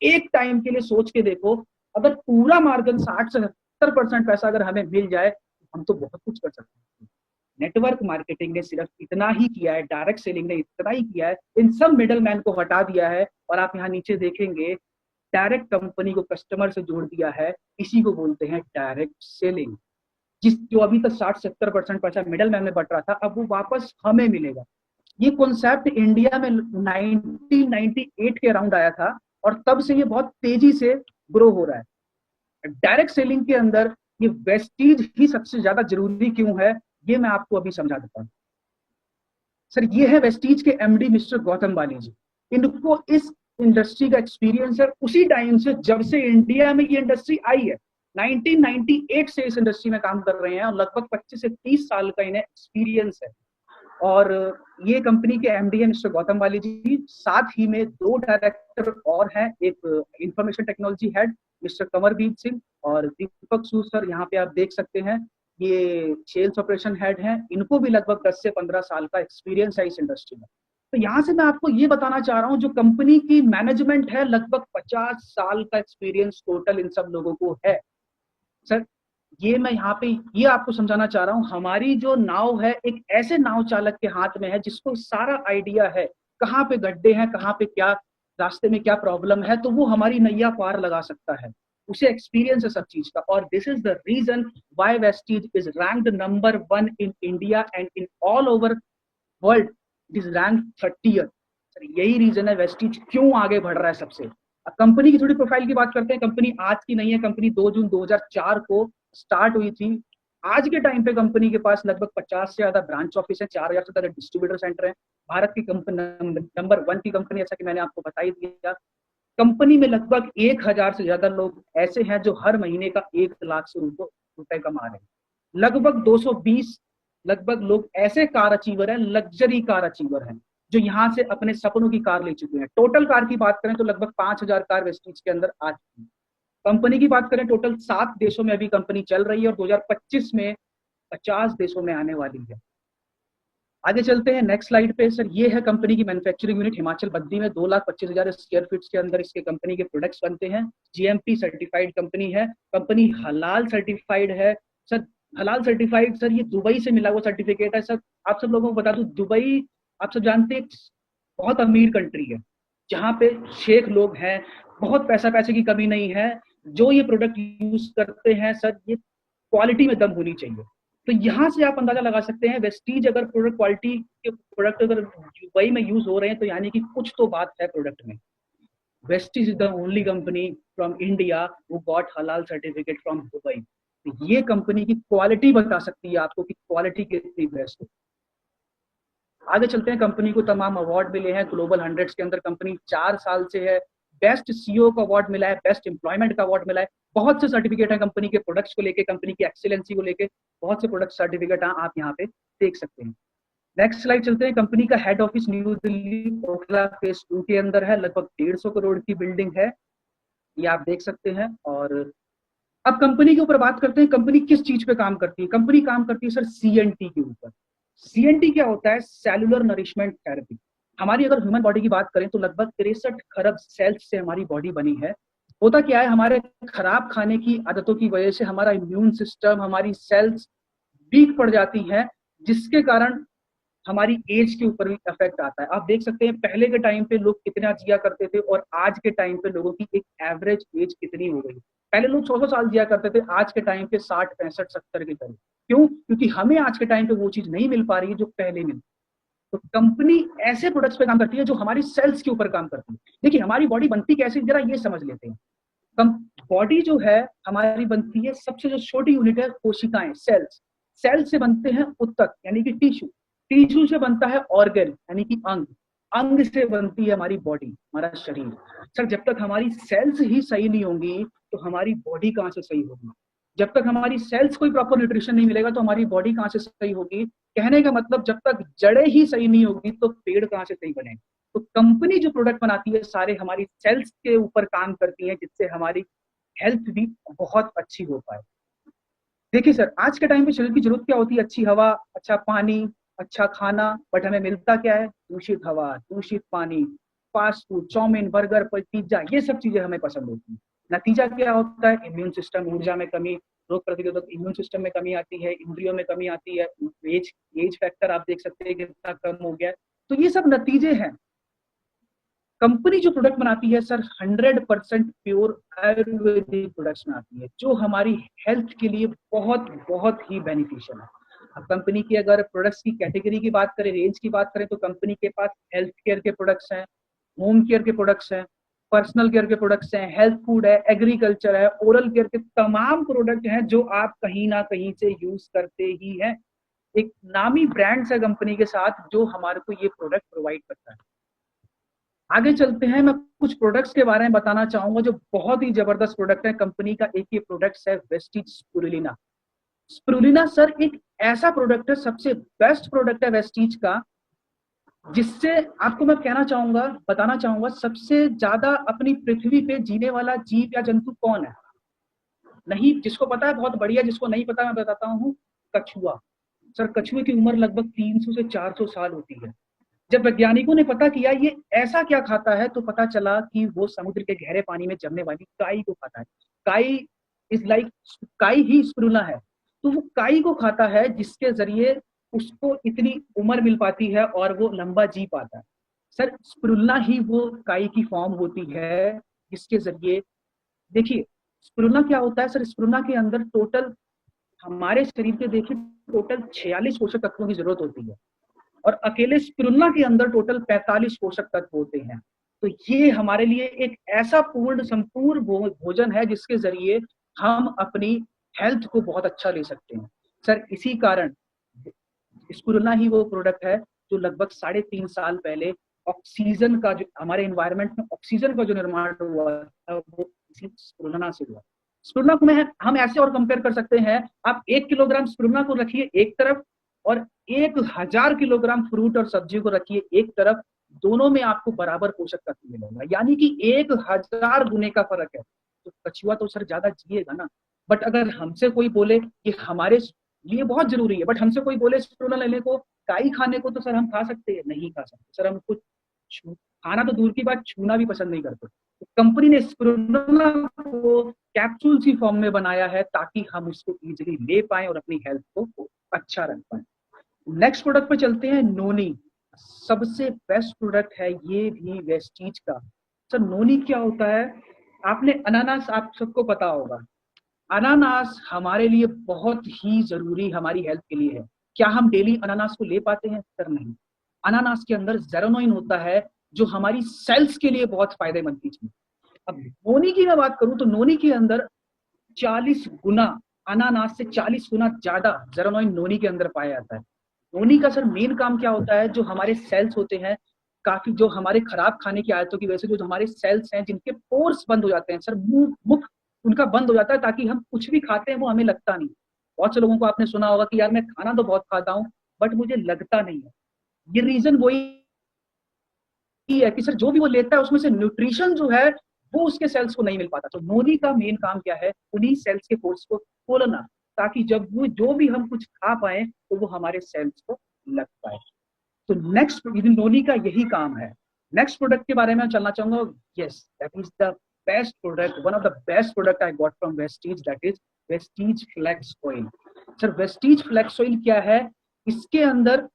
एक टाइम के लिए सोच के देखो, अगर पूरा मार्जिन 60 से 70% पैसा अगर हमें मिल जाए, हम तो बहुत कुछ कर सकते हैं। नेटवर्क मार्केटिंग ने सिर्फ इतना ही किया है, डायरेक्ट सेलिंग ने इतना ही किया है, इन सब मिडल मैन को हटा दिया है। और आप यहाँ नीचे देखेंगे डायरेक्ट कंपनी को कस्टमर से जोड़ दिया है, इसी को बोलते हैं डायरेक्ट सेलिंग। जो अभी तक 60-70% पैसा मिडल मैन में बट रहा था, अब वो वापस हमें मिलेगा। ये कॉन्सेप्ट इंडिया में 1998 के अराउंड आया था और तब से ये बहुत तेजी से ग्रो हो रहा है। डायरेक्ट सेलिंग के अंदर ये वेस्टीज ही सबसे ज्यादा जरूरी क्यों है, ये मैं आपको अभी समझा देता हूँ। सर ये है वेस्टीज के एमडी मिस्टर गौतम बाली जी। इनको इस इंडस्ट्री का एक्सपीरियंस है उसी टाइम से, जब से इंडिया में ये इंडस्ट्री आई है। 1998 से इस इंडस्ट्री में काम कर रहे हैं और लगभग 25 से 30 साल का इन्हें एक्सपीरियंस है। और ये कंपनी के एमडी है मिस्टर गौतम बाली जी, साथ ही में 2 डायरेक्टर और हैं, एक information technology head mister Kanwarjeet Singh और दीपक सूद सर, यहाँ पे आप देख सकते हैं ये सेल्स ऑपरेशन हेड हैं। इनको भी लगभग 10 से 15 साल का एक्सपीरियंस है इस इंडस्ट्री में। तो यहाँ से मैं आपको ये बताना चाह रहा हूँ, जो कंपनी की मैनेजमेंट है लगभग 50 साल का एक्सपीरियंस टोटल इन सब लोगों को है। सर ये मैं यहाँ पे ये आपको समझाना चाह रहा हूँ, हमारी जो नाव है एक ऐसे नाव चालक के हाथ में है जिसको सारा आइडिया है कहाँ पे गड्ढे हैं, कहाँ पे क्या रास्ते में क्या प्रॉब्लम है, तो वो हमारी नैया पार लगा सकता है, उसे एक्सपीरियंस है सब चीज का। और this is the reason why Vestige is ranked number 1 in India and in all over world, it is rank 30th। Sir यही रीजन है वेस्टीज क्यों आगे बढ़ रहा है सबसे। अब कंपनी की थोड़ी प्रोफाइल की बात करते हैं। कंपनी आज की नहीं है, कंपनी 2 जून 2004 को स्टार्ट हुई थी। आज के टाइम पे कंपनी के पास लगभग 50 से ज्यादा ब्रांच ऑफिस है, 4000 से ज्यादा डिस्ट्रीब्यूटर सेंटर है। भारत की कंपनी नंबर 1 की कंपनी, जैसा कि मैंने आपको बता ही दिया। कंपनी में लगभग 1000 से ज्यादा लोग ऐसे हैं जो हर महीने का 1 लाख से रुपए कमा रहे हैं। लगभग 220 लोग ऐसे कार अचीवर हैं, लग्जरी कार अचीवर हैं, जो यहाँ से अपने सपनों की कार ले चुके हैं। टोटल कार की बात करें तो लगभग 5000 कार वेस्टीज के अंदर आ चुकी है। कंपनी की बात करें टोटल 7 देशों में अभी कंपनी चल रही है और 2025 में 50 देशों में आने वाली है। आगे चलते हैं नेक्स्ट स्लाइड पे। सर ये है कंपनी की मैन्युफैक्चरिंग यूनिट हिमाचल बद्दी में, 2,25,000 स्क्वायर फीट के अंदर इसके कंपनी के प्रोडक्ट्स बनते हैं। जीएमपी सर्टिफाइड कंपनी है, कंपनी हलाल सर्टिफाइड है। सर हलाल सर्टिफाइड, सर ये दुबई से मिला हुआ सर्टिफिकेट है। सर आप सब लोगों को बता दूं, दुबई आप सब जानते हैं बहुत अमीर कंट्री है, जहाँ पे शेख लोग हैं, बहुत पैसे की कमी नहीं है। जो ये प्रोडक्ट यूज करते हैं सर, ये क्वालिटी में दम होनी चाहिए। तो यहाँ से आप अंदाजा लगा सकते हैं वेस्टीज अगर प्रोडक्ट क्वालिटी के प्रोडक्ट अगर दुबई में यूज हो रहे हैं तो यानी कि कुछ तो बात है प्रोडक्ट में। Vestige is the only company from India who got हलाल सर्टिफिकेट फ्रॉम दुबई। तो ये कंपनी की क्वालिटी बता सकती है आपको कि क्वालिटी कितनी बेस्ट है। आगे चलते हैं। कंपनी को तमाम अवार्ड मिले हैं ग्लोबल 100 के अंदर। कंपनी 4 साल से है, बेस्ट सीईओ का अवार्ड मिला है, बेस्ट एम्प्लॉयमेंट का अवार्ड मिला है। बहुत से सर्टिफिकेट है कंपनी के प्रोडक्ट्स को लेके, कंपनी की एक्सीलेंसी को लेके बहुत से प्रोडक्ट सर्टिफिकेट आप यहाँ पे देख सकते हैं। नेक्स्ट स्लाइड चलते हैं। कंपनी का head office new Delhi Okhla phase 2 के अंदर है, लगभग 150 करोड़ की बिल्डिंग है, ये आप देख सकते हैं। और अब कंपनी के ऊपर बात करते हैं, कंपनी किस चीज पे काम करती है। कंपनी काम करती है सर सीएनटी के ऊपर। सीएनटी क्या होता है? Cellular nourishment therapy. हमारी अगर ह्यूमन बॉडी की बात करें तो लगभग 63 खरब सेल्स से हमारी बॉडी बनी है। होता क्या है, हमारे खराब खाने की आदतों की वजह से हमारा इम्यून सिस्टम, हमारी सेल्स वीक पड़ जाती हैं, जिसके कारण हमारी एज के ऊपर भी इफेक्ट आता है। आप देख सकते हैं पहले के टाइम पे लोग कितना जिया करते थे और आज के टाइम पे लोगों की एक एवरेज एज कितनी हो गई। पहले लोग 100 साल जिया करते थे, आज के टाइम पे 60, 65, 70 के करीब। क्यों? क्योंकि हमें आज के टाइम पे वो चीज नहीं मिल पा रही है जो पहले मिलती। तो कंपनी ऐसे प्रोडक्ट्स पे काम करती है जो हमारी सेल्स के ऊपर काम करती है। देखिए हमारी बॉडी बनती कैसे, जरा ये समझ लेते हैं। बॉडी जो है हमारी बनती है, सबसे जो छोटी यूनिट है कोशिकाएं, सेल्स। सेल से बनते हैं उत्तक यानी कि टिश्यू, टिश्यू से बनता है ऑर्गन यानी कि अंग, अंग से बनती है हमारी बॉडी, हमारा शरीर। सर जब तक हमारी सेल्स ही सही नहीं होंगी तो हमारी बॉडी कहाँ से सही होगी? जब तक हमारी सेल्स कोई प्रॉपर न्यूट्रिशन नहीं मिलेगा तो हमारी बॉडी कहाँ से सही होगी? कहने का मतलब जब तक जड़ें ही सही नहीं होगी तो पेड़ कहाँ से सही बनेगा? तो कंपनी जो प्रोडक्ट बनाती है सारे हमारी सेल्स के ऊपर काम करती है, जिससे हमारी हेल्थ भी बहुत अच्छी हो पाए। देखिए सर आज के टाइम पे शरीर की जरूरत क्या होती है? अच्छी हवा, अच्छा पानी, अच्छा खाना। बट हमें मिलता क्या है? दूषित हवा, दूषित पानी, fast food, chow mein, burger, pizza, ये सब चीजें हमें पसंद होती है। नतीजा क्या होता है? इम्यून सिस्टम, ऊर्जा में कमी, रोग प्रतिरोधक इम्यून सिस्टम में कमी आती है, इंद्रियों में कमी आती है, एज फैक्टर आप देख सकते हैं कितना कम हो गया है। तो ये सब नतीजे हैं। कंपनी जो प्रोडक्ट बनाती है सर 100% प्योर आयुर्वेदिक प्रोडक्ट्स बनाती है, जो हमारी हेल्थ के लिए बहुत बहुत ही बेनिफिशियल है। अब कंपनी की अगर प्रोडक्ट्स की कैटेगरी की बात करें, रेंज की बात करें, तो कंपनी के पास हेल्थ केयर के प्रोडक्ट्स हैं, होम केयर के प्रोडक्ट्स हैं, पर्सनल केयर के प्रोडक्ट्स हैं, हेल्थ फूड है, एग्रीकल्चर है, ओरल केयर के तमाम प्रोडक्ट हैं जो आप कहीं ना कहीं से यूज करते ही हैं। एक नामी ब्रांड्स है कंपनी के साथ जो हमारे को ये प्रोडक्ट प्रोवाइड करता है। आगे चलते हैं, मैं कुछ प्रोडक्ट्स के बारे में बताना चाहूंगा जो बहुत ही जबरदस्त प्रोडक्ट है कंपनी का। एक ये प्रोडक्ट है वेस्टीज स्पिरुलिना। स्पिरुलिना सर एक ऐसा प्रोडक्ट है, सबसे बेस्ट प्रोडक्ट है वेस्टीज का, जिससे आपको मैं कहना चाहूंगा, बताना चाहूंगा, सबसे ज्यादा अपनी पृथ्वी पे जीने वाला जीव या जंतु कौन है? नहीं, जिसको पता है बहुत बढ़िया, जिसको नहीं पता मैं बताता हूँ, कछुआ। सर कछुए की उम्र लगभग 300 से 400 साल होती है। जब वैज्ञानिकों ने पता किया ये ऐसा क्या खाता है, तो पता चला कि वो समुद्र के गहरे पानी में जमने वाली काई को खाता है। काई इज लाइक, काई ही स्पिरुलिना है। तो वो काई को खाता है, जिसके जरिए उसको इतनी उम्र मिल पाती है और वो लंबा जी पाता है। सर स्पिरुलिना ही वो काई की फॉर्म होती है जिसके जरिए, देखिए स्पिरुलिना क्या होता है सर, स्पिरुलिना के अंदर टोटल, हमारे शरीर के देखिए टोटल 46 पोषक तत्वों की जरूरत होती है, और अकेले स्पिरुलिना के अंदर टोटल 45 पोषक तत्व होते हैं। तो ये हमारे लिए एक ऐसा पूर्ण संपूर्ण भोजन है जिसके जरिए हम अपनी हेल्थ को बहुत अच्छा ले सकते हैं। सर इसी कारण स्पिरुलिना ही वो प्रोडक्ट है जो लगभग 3.5 साल पहले ऑक्सीजन का, जो हमारे एनवायरनमेंट में ऑक्सीजन का जो निर्माण हुआ था, वो इसी स्पिरुलिना से हुआ। स्पिरुलिना को हम ऐसे और कंपेयर कर सकते हैं, आप 1 किलोग्राम स्पिरुलिना को रखिए एक तरफ, और 1000 किलोग्राम फ्रूट और सब्जियों को रखिए एक तरफ, दोनों में आपको बराबर पोषक तत्व मिलेगा, यानी कि 1000 गुने का फर्क है। तो कछुआ तो सर ज्यादा जिएगा ना, बट अगर हमसे कोई बोले कि हमारे लिए बहुत जरूरी है, बट हमसे कोई बोले स्पिरुलिना लेने को, काई खाने को, तो सर हम खा सकते हैं? नहीं खा सकते सर, हम कुछ खाना तो दूर की बात, छूना भी पसंद नहीं करते। तो कंपनी ने स्पिरुलिना को कैप्सूल की फॉर्म में बनाया है ताकि हम उसको इजीली ले पाए और अपनी हेल्थ को अच्छा रख पाए। नेक्स्ट प्रोडक्ट पे चलते हैं, नोनी। सबसे बेस्ट प्रोडक्ट है ये भी वेस्टीज का। सर नोनी क्या होता है? आपने अनानास, आप सबको पता होगा, अनानास हमारे लिए बहुत ही जरूरी हमारी हेल्थ के लिए है। क्या हम डेली अनानास को ले पाते हैं? सर नहीं। अनानास के अंदर जेरोनोइन होता है जो हमारी सेल्स के लिए बहुत फायदेमंद चीज है। अब नोनी की मैं बात करूं तो नोनी के अंदर 40 गुना, अनानास से 40 गुना ज्यादा जेरोनोइन नोनी के अंदर पाया जाता है। नोनी का सर मेन काम क्या होता है? जो हमारे सेल्स होते हैं, काफी जो हमारे खराब खाने की आदतों की वजह से जो हमारे सेल्स हैं जिनके पोर्स बंद हो जाते हैं सर, मुख उनका बंद हो जाता है, ताकि हम कुछ भी खाते हैं वो हमें लगता नहीं। बहुत से लोगों को आपने सुना होगा कि यार मैं खाना तो बहुत खाता हूँ बट मुझे लगता नहीं है। ये रीजन वही है कि सर जो भी वो लेता है उसमें से न्यूट्रिशन जो है वो उसके सेल्स को नहीं मिल पाता। तो नोनी का मेन काम क्या है? उन्हीं सेल्स के पोर्स को खोलना, ताकि जब वो जो भी हम कुछ खा पाए तो वो हमारे सेल्स को लग पाए। तो नेक्स्ट नोनी का यही काम है। नेक्स्ट प्रोडक्ट के बारे में चलना चाहूंगा। Yes, that is the best product, one of the best product I got from Vestige, that is Vestige flex oil. Sir Vestige flex oil क्या है? इसके अंदर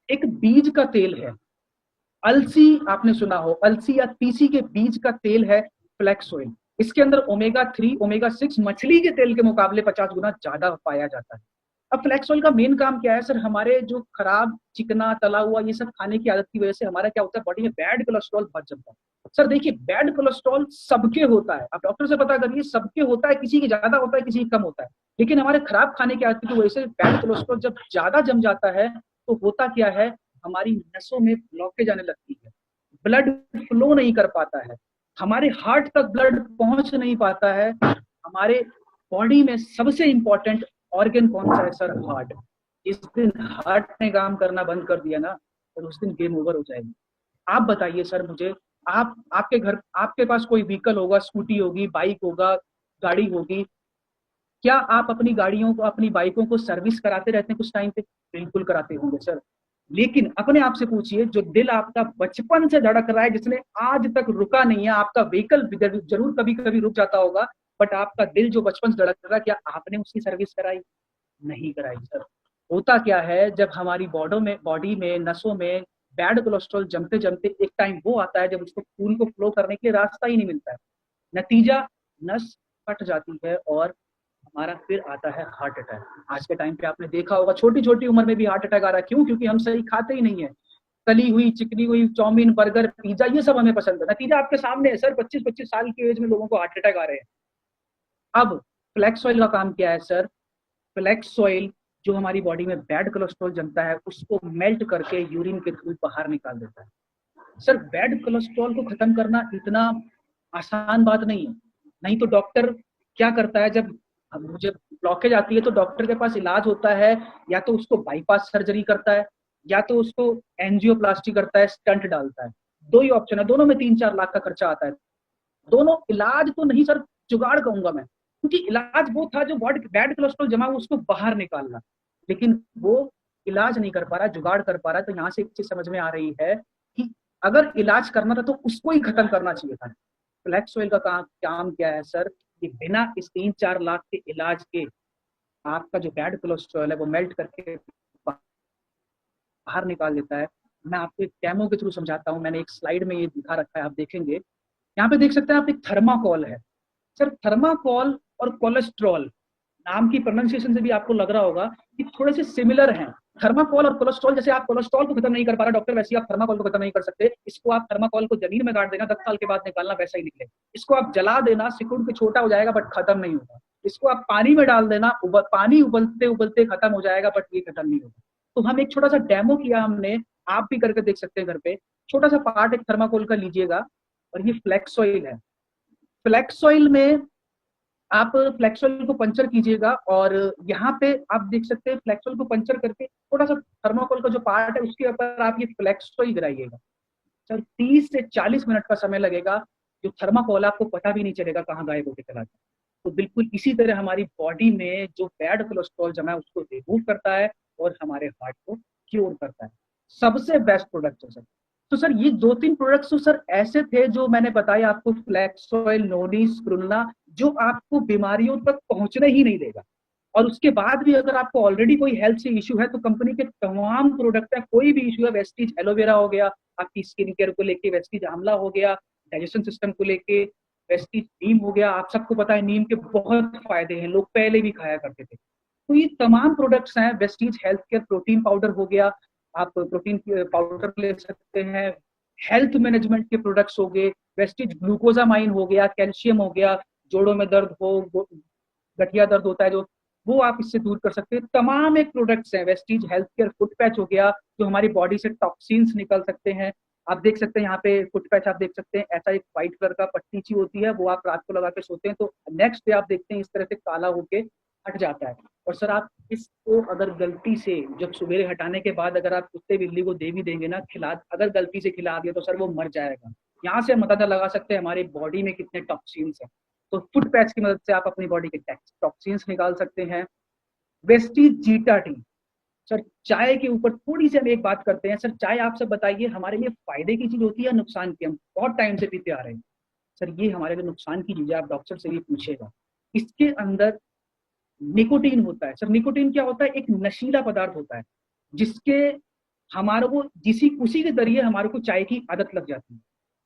एक बीज का तेल है, अलसी, आपने सुना हो, अलसी या तीसी के बीज का तेल है फ्लेक्स ऑयल। इसके अंदर ओमेगा 3 ओमेगा 6 मछली के तेल के मुकाबले 50 गुना ज्यादा पाया जाता है। अब फ्लेक्स ऑयल का मेन काम क्या है सर? हमारे जो खराब चिकना तला हुआ ये सब खाने की आदत की वजह से हमारा क्या होता है, बॉडी में बैड कोलेस्ट्रॉल बढ़ जाता है। सर देखिए बैड कोलेस्ट्रॉल सबके होता है, आप डॉक्टर से पता करिए, सबके होता है, किसी की ज्यादा होता है किसी की कम होता है। लेकिन हमारे खराब खाने की आदत की वजह से बैड कोलेस्ट्रॉल जब ज्यादा जम जाता है तो होता क्या है, हमारी नसों में ब्लॉकेज आने लगती है, ब्लड फ्लो नहीं कर पाता है, हमारे हार्ट तक ब्लड पहुंच नहीं पाता है। हमारे बॉडी में सबसे इंपॉर्टेंट ऑर्गन कौन सा है सर? हार्ट। जिस दिन हार्ट ने काम करना बंद कर दिया ना, तो उस दिन गेम ओवर हो जाएगी। आप बताइए सर मुझे, आप आपके घर, आपके पास कोई व्हीकल होगा, स्कूटी होगी, बाइक होगा, गाड़ी होगी, क्या आप अपनी गाड़ियों को, अपनी बाइकों को सर्विस कराते रहते हैं कुछ टाइम पे? बिल्कुल कराते होंगे सर। लेकिन अपने आप से पूछिए, जो दिल आपका बचपन से धड़क रहा है, जिसने आज तक रुका नहीं है, आपका व्हीकल जरूर कभी कभी रुक जाता होगा, बट आपका दिल जो बचपन से धड़क रहा है, क्या आपने उसकी सर्विस कराई? नहीं कराई सर। होता क्या है, जब हमारी बॉडी में नसों में बैड कोलेस्ट्रॉल जमते जमते एक टाइम वो आता है जब उसको खून को फ्लो करने के लिए रास्ता ही नहीं मिलता है। नतीजा, नस फट जाती है और हमारा फिर आता है हार्ट अटैक। आज के टाइम पे आपने देखा होगा छोटी छोटी उम्र में भी हार्ट अटैक आ रहा है। क्यों? क्योंकि हम सही खाते ही नहीं है। तली हुई, चिकनी हुई चाउमीन, बर्गर, पिज्जा, ये सब हमें पसंद है। नतीजा आपके सामने है सर, 25-25 साल की एज में लोगों को हार्ट अटैक आ रहे हैं। अब फ्लैक्स ऑयल का काम क्या है सर? फ्लैक्स ऑयल जो हमारी बॉडी में बैड कोलेस्ट्रॉल जमता है उसको मेल्ट करके यूरिन के थ्रू बाहर निकाल देता है। सर बैड कोलेस्ट्रॉल को खत्म करना इतना आसान बात नहीं है। नहीं तो डॉक्टर क्या करता है, जब मुझे ब्लॉकेज आती है तो डॉक्टर के पास इलाज होता है, या तो उसको बाईपास सर्जरी करता है, या तो उसको एंजियोप्लास्टी करता है, स्टंट डालता है। दो ही ऑप्शन है, दोनों में 3-4 लाख का खर्चा आता है। दोनों इलाज तो नहीं सर, जुगाड़ कहूंगा मैं, क्योंकि इलाज वो था जो बैड कोलेस्ट्रॉल जमा हुआ उसको बाहर निकालना, लेकिन वो इलाज नहीं कर पा रहा, जुगाड़ कर पा रहा है। तो यहाँ से एक चीज समझ में आ रही है कि अगर इलाज करना था तो उसको ही खत्म करना चाहिए था। फ्लैक्स ऑयल का काम क्या है सर, कि बिना इस 3-4 लाख के इलाज के आपका जो बैड कोलेस्ट्रॉल है वो मेल्ट करके बाहर निकाल देता है। मैं आपको एक डेमो के थ्रू समझाता हूँ। मैंने एक स्लाइड में ये दिखा रखा है, आप देखेंगे यहाँ पे देख सकते हैं आप, एक थर्माकोल है सर। थर्माकोल और कोलेस्ट्रॉल, नाम की प्रोनाउंसिएशन से भी आपको लग रहा होगा कि थोड़े से सिमिलर हैं। थर्माकोल और कोलेस्ट्रॉल, जैसे आप कोलेस्ट्रॉल को खत्म नहीं कर पा रहा डॉक्टर, वैसे आप थर्माकोल को खत्म नहीं कर सकते। इसको आप थर्माकोल को जमीन में गाड़ देना, 10 साल के बाद निकालना वैसा ही निकले। इसको आप जला देना, सिकुड़ के छोटा हो जाएगा बट खत्म नहीं होगा। इसको आप पानी में डाल देना, पानी उबलते उबलते खत्म हो जाएगा बट ये खत्म नहीं होगा। तो हम एक छोटा सा डेमो किया हमने, आप भी करके देख सकते हैं घर पे। छोटा सा पार्ट एक थर्माकोल का लीजिएगा और ये फ्लैक्स ऑयल है। फ्लैक्स ऑयल में आप फ्लैक्स ऑयल को पंचर कीजिएगा और यहाँ पे आप देख सकते हैं फ्लैक्स ऑयल को पंचर करके थोड़ा सा थर्माकोल का जो पार्ट है उसके ऊपर आप ये फ्लैक्स ऑयल गिराइएगा। सर 30 से 40 मिनट का समय लगेगा। जो थर्माकोल आपको पता भी नहीं चलेगा कहाँ गायब होकर चला जाए। तो बिल्कुल इसी तरह हमारी बॉडी में जो बैड कोलेस्ट्रॉल जमा है उसको रिमूव करता है और हमारे हार्ट को क्योर करता है। सबसे बेस्ट प्रोडक्ट है सर। तो सर ये 2-3 प्रोडक्ट्स तो सर ऐसे थे जो मैंने बताया आपको, फ्लैक्स ऑयल, नोनी, स्क्रुल्ला, जो आपको बीमारियों तक पहुंचने ही नहीं देगा। और उसके बाद भी अगर आपको ऑलरेडी कोई हेल्थ से इश्यू है तो कंपनी के तमाम प्रोडक्ट है, कोई भी इश्यू है, वेस्टीज एलोवेरा हो गया आपकी स्किन केयर को लेके, वेस्टीज आंवला हो गया डाइजेशन सिस्टम को लेके, वेस्टीज नीम हो गया। आप सबको पता है नीम के बहुत फायदे हैं, लोग पहले भी खाया करते थे। तो ये तमाम प्रोडक्ट्स हैं। Vestige health care protein powder हो गया, आप प्रोटीन पाउडर ले सकते हैं। हेल्थ मैनेजमेंट के प्रोडक्ट्स हो गए, वेस्टीज ग्लूकोजामाइन हो गया, कैल्शियम हो गया, जोड़ों में दर्द हो, गठिया दर्द होता है जो, वो आप इससे दूर कर सकते हैं। तमाम एक प्रोडक्ट्स हैं। Vestige health care foot patch हो गया, जो हमारी बॉडी से टॉक्सिन्स निकल सकते हैं। आप देख सकते हैं यहाँ पे फुट पैच, आप देख सकते हैं ऐसा एक व्हाइट कलर का पट्टी सी होती है, वो आप रात को लगा के सोते हैं तो नेक्स्ट डे आप देखते हैं इस तरह से काला होके हट जाता है। और सर आप इसको अगर गलती से जब सवेरे हटाने के बाद अगर आप कुत्ते बिल्ली को दे भी देंगे ना, खिला, अगर गलती से खिला दिया तो सर वो मर जाएगा। यहाँ से हम अंदाजा लगा सकते हैं हमारी बॉडी में कितने टॉक्सिन्स हैं। तो फुट पैच की मदद से आप अपनी बॉडी के टॉक्सिन्स निकाल सकते हैं। Vestige zeta T. सर चाय के ऊपर थोड़ी सी हम एक बात करते हैं। सर चाय आप सब बताइए हमारे लिए फायदे की चीज होती है या नुकसान की? हम बहुत टाइम से पीते आ रहे हैं। सर ये हमारे लिए नुकसान की चीज है, आप डॉक्टर से भी पूछेगा। इसके अंदर निकोटीन होता है। सर निकोटीन क्या होता है? एक नशीला पदार्थ होता है जिसके हमारे को उसी के जरिए हमारे को चाय की आदत लग जाती है।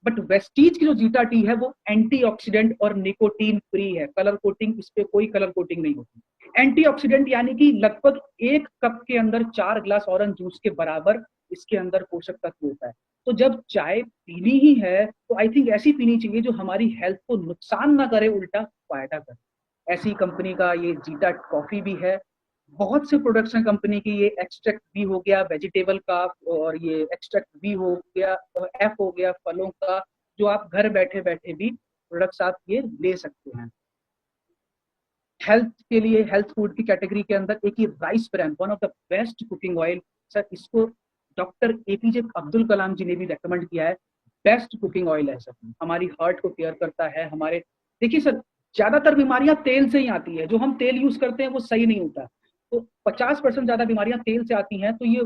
बट वेस्टीज की जो जीटा टी है वो एंटीऑक्सीडेंट और निकोटीन फ्री है। कलर कोटिंग, इस पे कोई कलर कोटिंग नहीं होती। एंटीऑक्सीडेंट यानी कि लगभग 1 कप के अंदर 4 ग्लास ऑरेंज जूस के बराबर इसके अंदर पोषक तत्व होता है। तो जब चाय पीनी ही है तो आई थिंक ऐसी पीनी चाहिए जो हमारी हेल्थ को नुकसान ना करे, उल्टा फायदा करे। ऐसी कंपनी का ये जीटा कॉफी भी है। बहुत से प्रोडक्ट्स हैं कंपनी की, ये एक्सट्रैक्ट भी हो गया वेजिटेबल का, और ये एक्सट्रैक्ट भी हो गया, और एफ हो गया फलों का, जो आप घर बैठे बैठे भी प्रोडक्ट्स आप ये ले सकते हैं। हेल्थ के लिए, हेल्थ फूड की कैटेगरी के अंदर एक ही rice brand, one of the best cooking oil. Sir इसको डॉक्टर एपीजे अब्दुल कलाम जी ने भी रेकमेंड किया है, बेस्ट कुकिंग ऑयल है सर। हमारी हार्ट को केयर करता है। हमारे देखिए सर, ज्यादातर बीमारियां तेल से ही आती है। जो हम तेल यूज करते हैं वो सही नहीं होता, तो 50% ज्यादा बीमारियां तेल से आती हैं। तो ये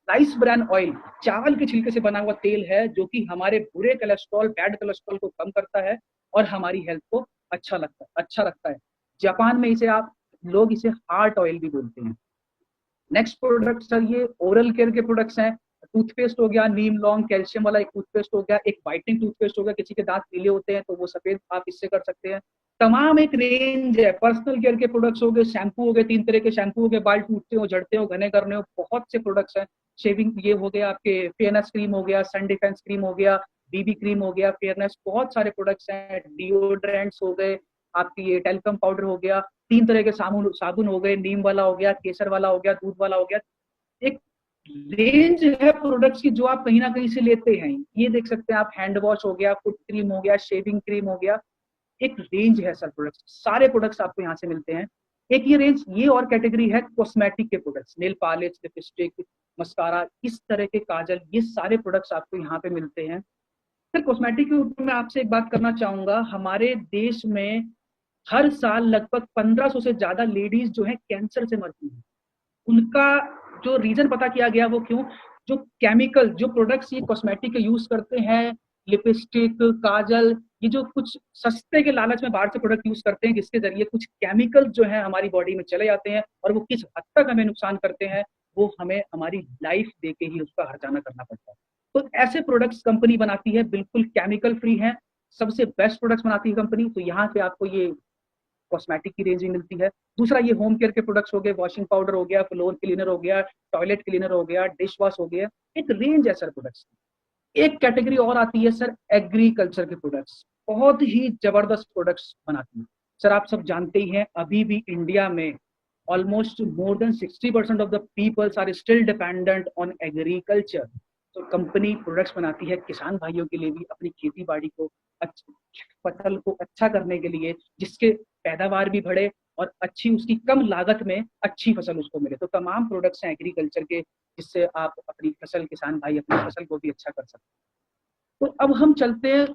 राइस ब्रान ऑयल, चावल के छिलके से बना हुआ तेल है, जो कि हमारे बुरे कोलेस्ट्रॉल, बैड कोलेस्ट्रॉल को कम करता है और हमारी हेल्थ को अच्छा रखता है। जापान में इसे आप लोग इसे हार्ट ऑयल भी बोलते हैं। नेक्स्ट प्रोडक्ट सर ये ओरल केयर के प्रोडक्ट्स हैं। टूथपेस्ट हो गया नीम लॉन्ग कैल्शियम वाला एक टूथपेस्ट हो गया, एक व्हाइटनिंग टूथपेस्ट हो गया, किसी के दांत पीले होते हैं तो वो सफेद आप इससे कर सकते हैं। तमाम एक रेंज है, पर्सनल केयर के प्रोडक्ट्स हो गए, शैम्पू हो गए, 3 तरह के शैम्पू हो गए, बाल टूटते हो झड़ते हो घने करने हो, बहुत से प्रोडक्ट्स हैं। शेविंग ये हो गया, आपके फेयरनेस क्रीम हो गया, सन डिफेंस क्रीम हो गया, बीबी क्रीम हो गया, फेयरनेस, बहुत सारे प्रोडक्ट्स हैं, डिओड्रेंट्स हो गए, आपकी ये टेल्कम पाउडर हो गया, 3 तरह के साबुन साबुन हो गए, नीम वाला हो गया, केसर वाला हो गया, दूध वाला हो गया। एक रेंज है प्रोडक्ट्स की जो आप कहीं ना कहीं से लेते हैं। ये देख सकते हैं आप, हैंड वॉश हो गया, फुट क्रीम हो गया, शेविंग क्रीम हो गया, एक रेंज है सर प्रोडक्ट्स, सारे प्रोडक्ट्स आपको यहाँ से मिलते हैं। एक ये रेंज, ये और कैटेगरी है कॉस्मेटिक के products, nail polish, lipstick, mascara, इस तरह के काजल, ये सारे प्रोडक्ट्स आपको यहाँ पे मिलते हैं। सर कॉस्मेटिक के ऊपर मैं आपसे एक बात करना चाहूंगा, हमारे देश में हर साल लगभग 1500 से ज्यादा लेडीज जो है कैंसर से मरती हैं। उनका जो रीजन पता किया गया वो क्यों, जो केमिकल, जो प्रोडक्ट्स ये कॉस्मेटिक के यूज करते हैं, लिपस्टिक, काजल, ये जो कुछ सस्ते के लालच में बाहर से प्रोडक्ट यूज करते हैं जिसके जरिए कुछ केमिकल जो है हमारी बॉडी में चले जाते हैं और वो किस हद तक हमें नुकसान करते हैं वो हमें हमारी लाइफ दे के ही उसका हर्जाना करना पड़ता है। तो ऐसे प्रोडक्ट्स कंपनी बनाती है, बिल्कुल केमिकल फ्री है, सबसे बेस्ट प्रोडक्ट्स बनाती है कंपनी। तो यहाँ पे आपको ये कॉस्मेटिक की रेंज भी मिलती है। दूसरा ये होम केयर के प्रोडक्ट्स हो गए, वॉशिंग पाउडर हो गया, फ्लोर क्लीनर हो गया, टॉयलेट क्लीनर हो गया, डिश वॉश हो गया, एक रेंज है सर प्रोडक्ट्स। एक कैटेगरी और आती है सर एग्रीकल्चर के प्रोडक्ट्स, बहुत ही जबरदस्त प्रोडक्ट्स बनाती है। सर आप सब जानते ही हैं, अभी भी इंडिया में almost more than 60% of the peoples are still dependent on agriculture. तो कंपनी प्रोडक्ट्स बनाती है किसान भाइयों के लिए भी, अपनी खेती बाड़ी को, फसल को अच्छा करने के लिए, जिसके पैदावार भी बढ़े और अच्छी, उसकी कम लागत में अच्छी फसल उसको मिले। तो तमाम प्रोडक्ट्स हैं एग्रीकल्चर के जिससे आप अपनी फसल, किसान भाई अपनी फसल को भी अच्छा कर सकते हैं। तो अब हम चलते हैं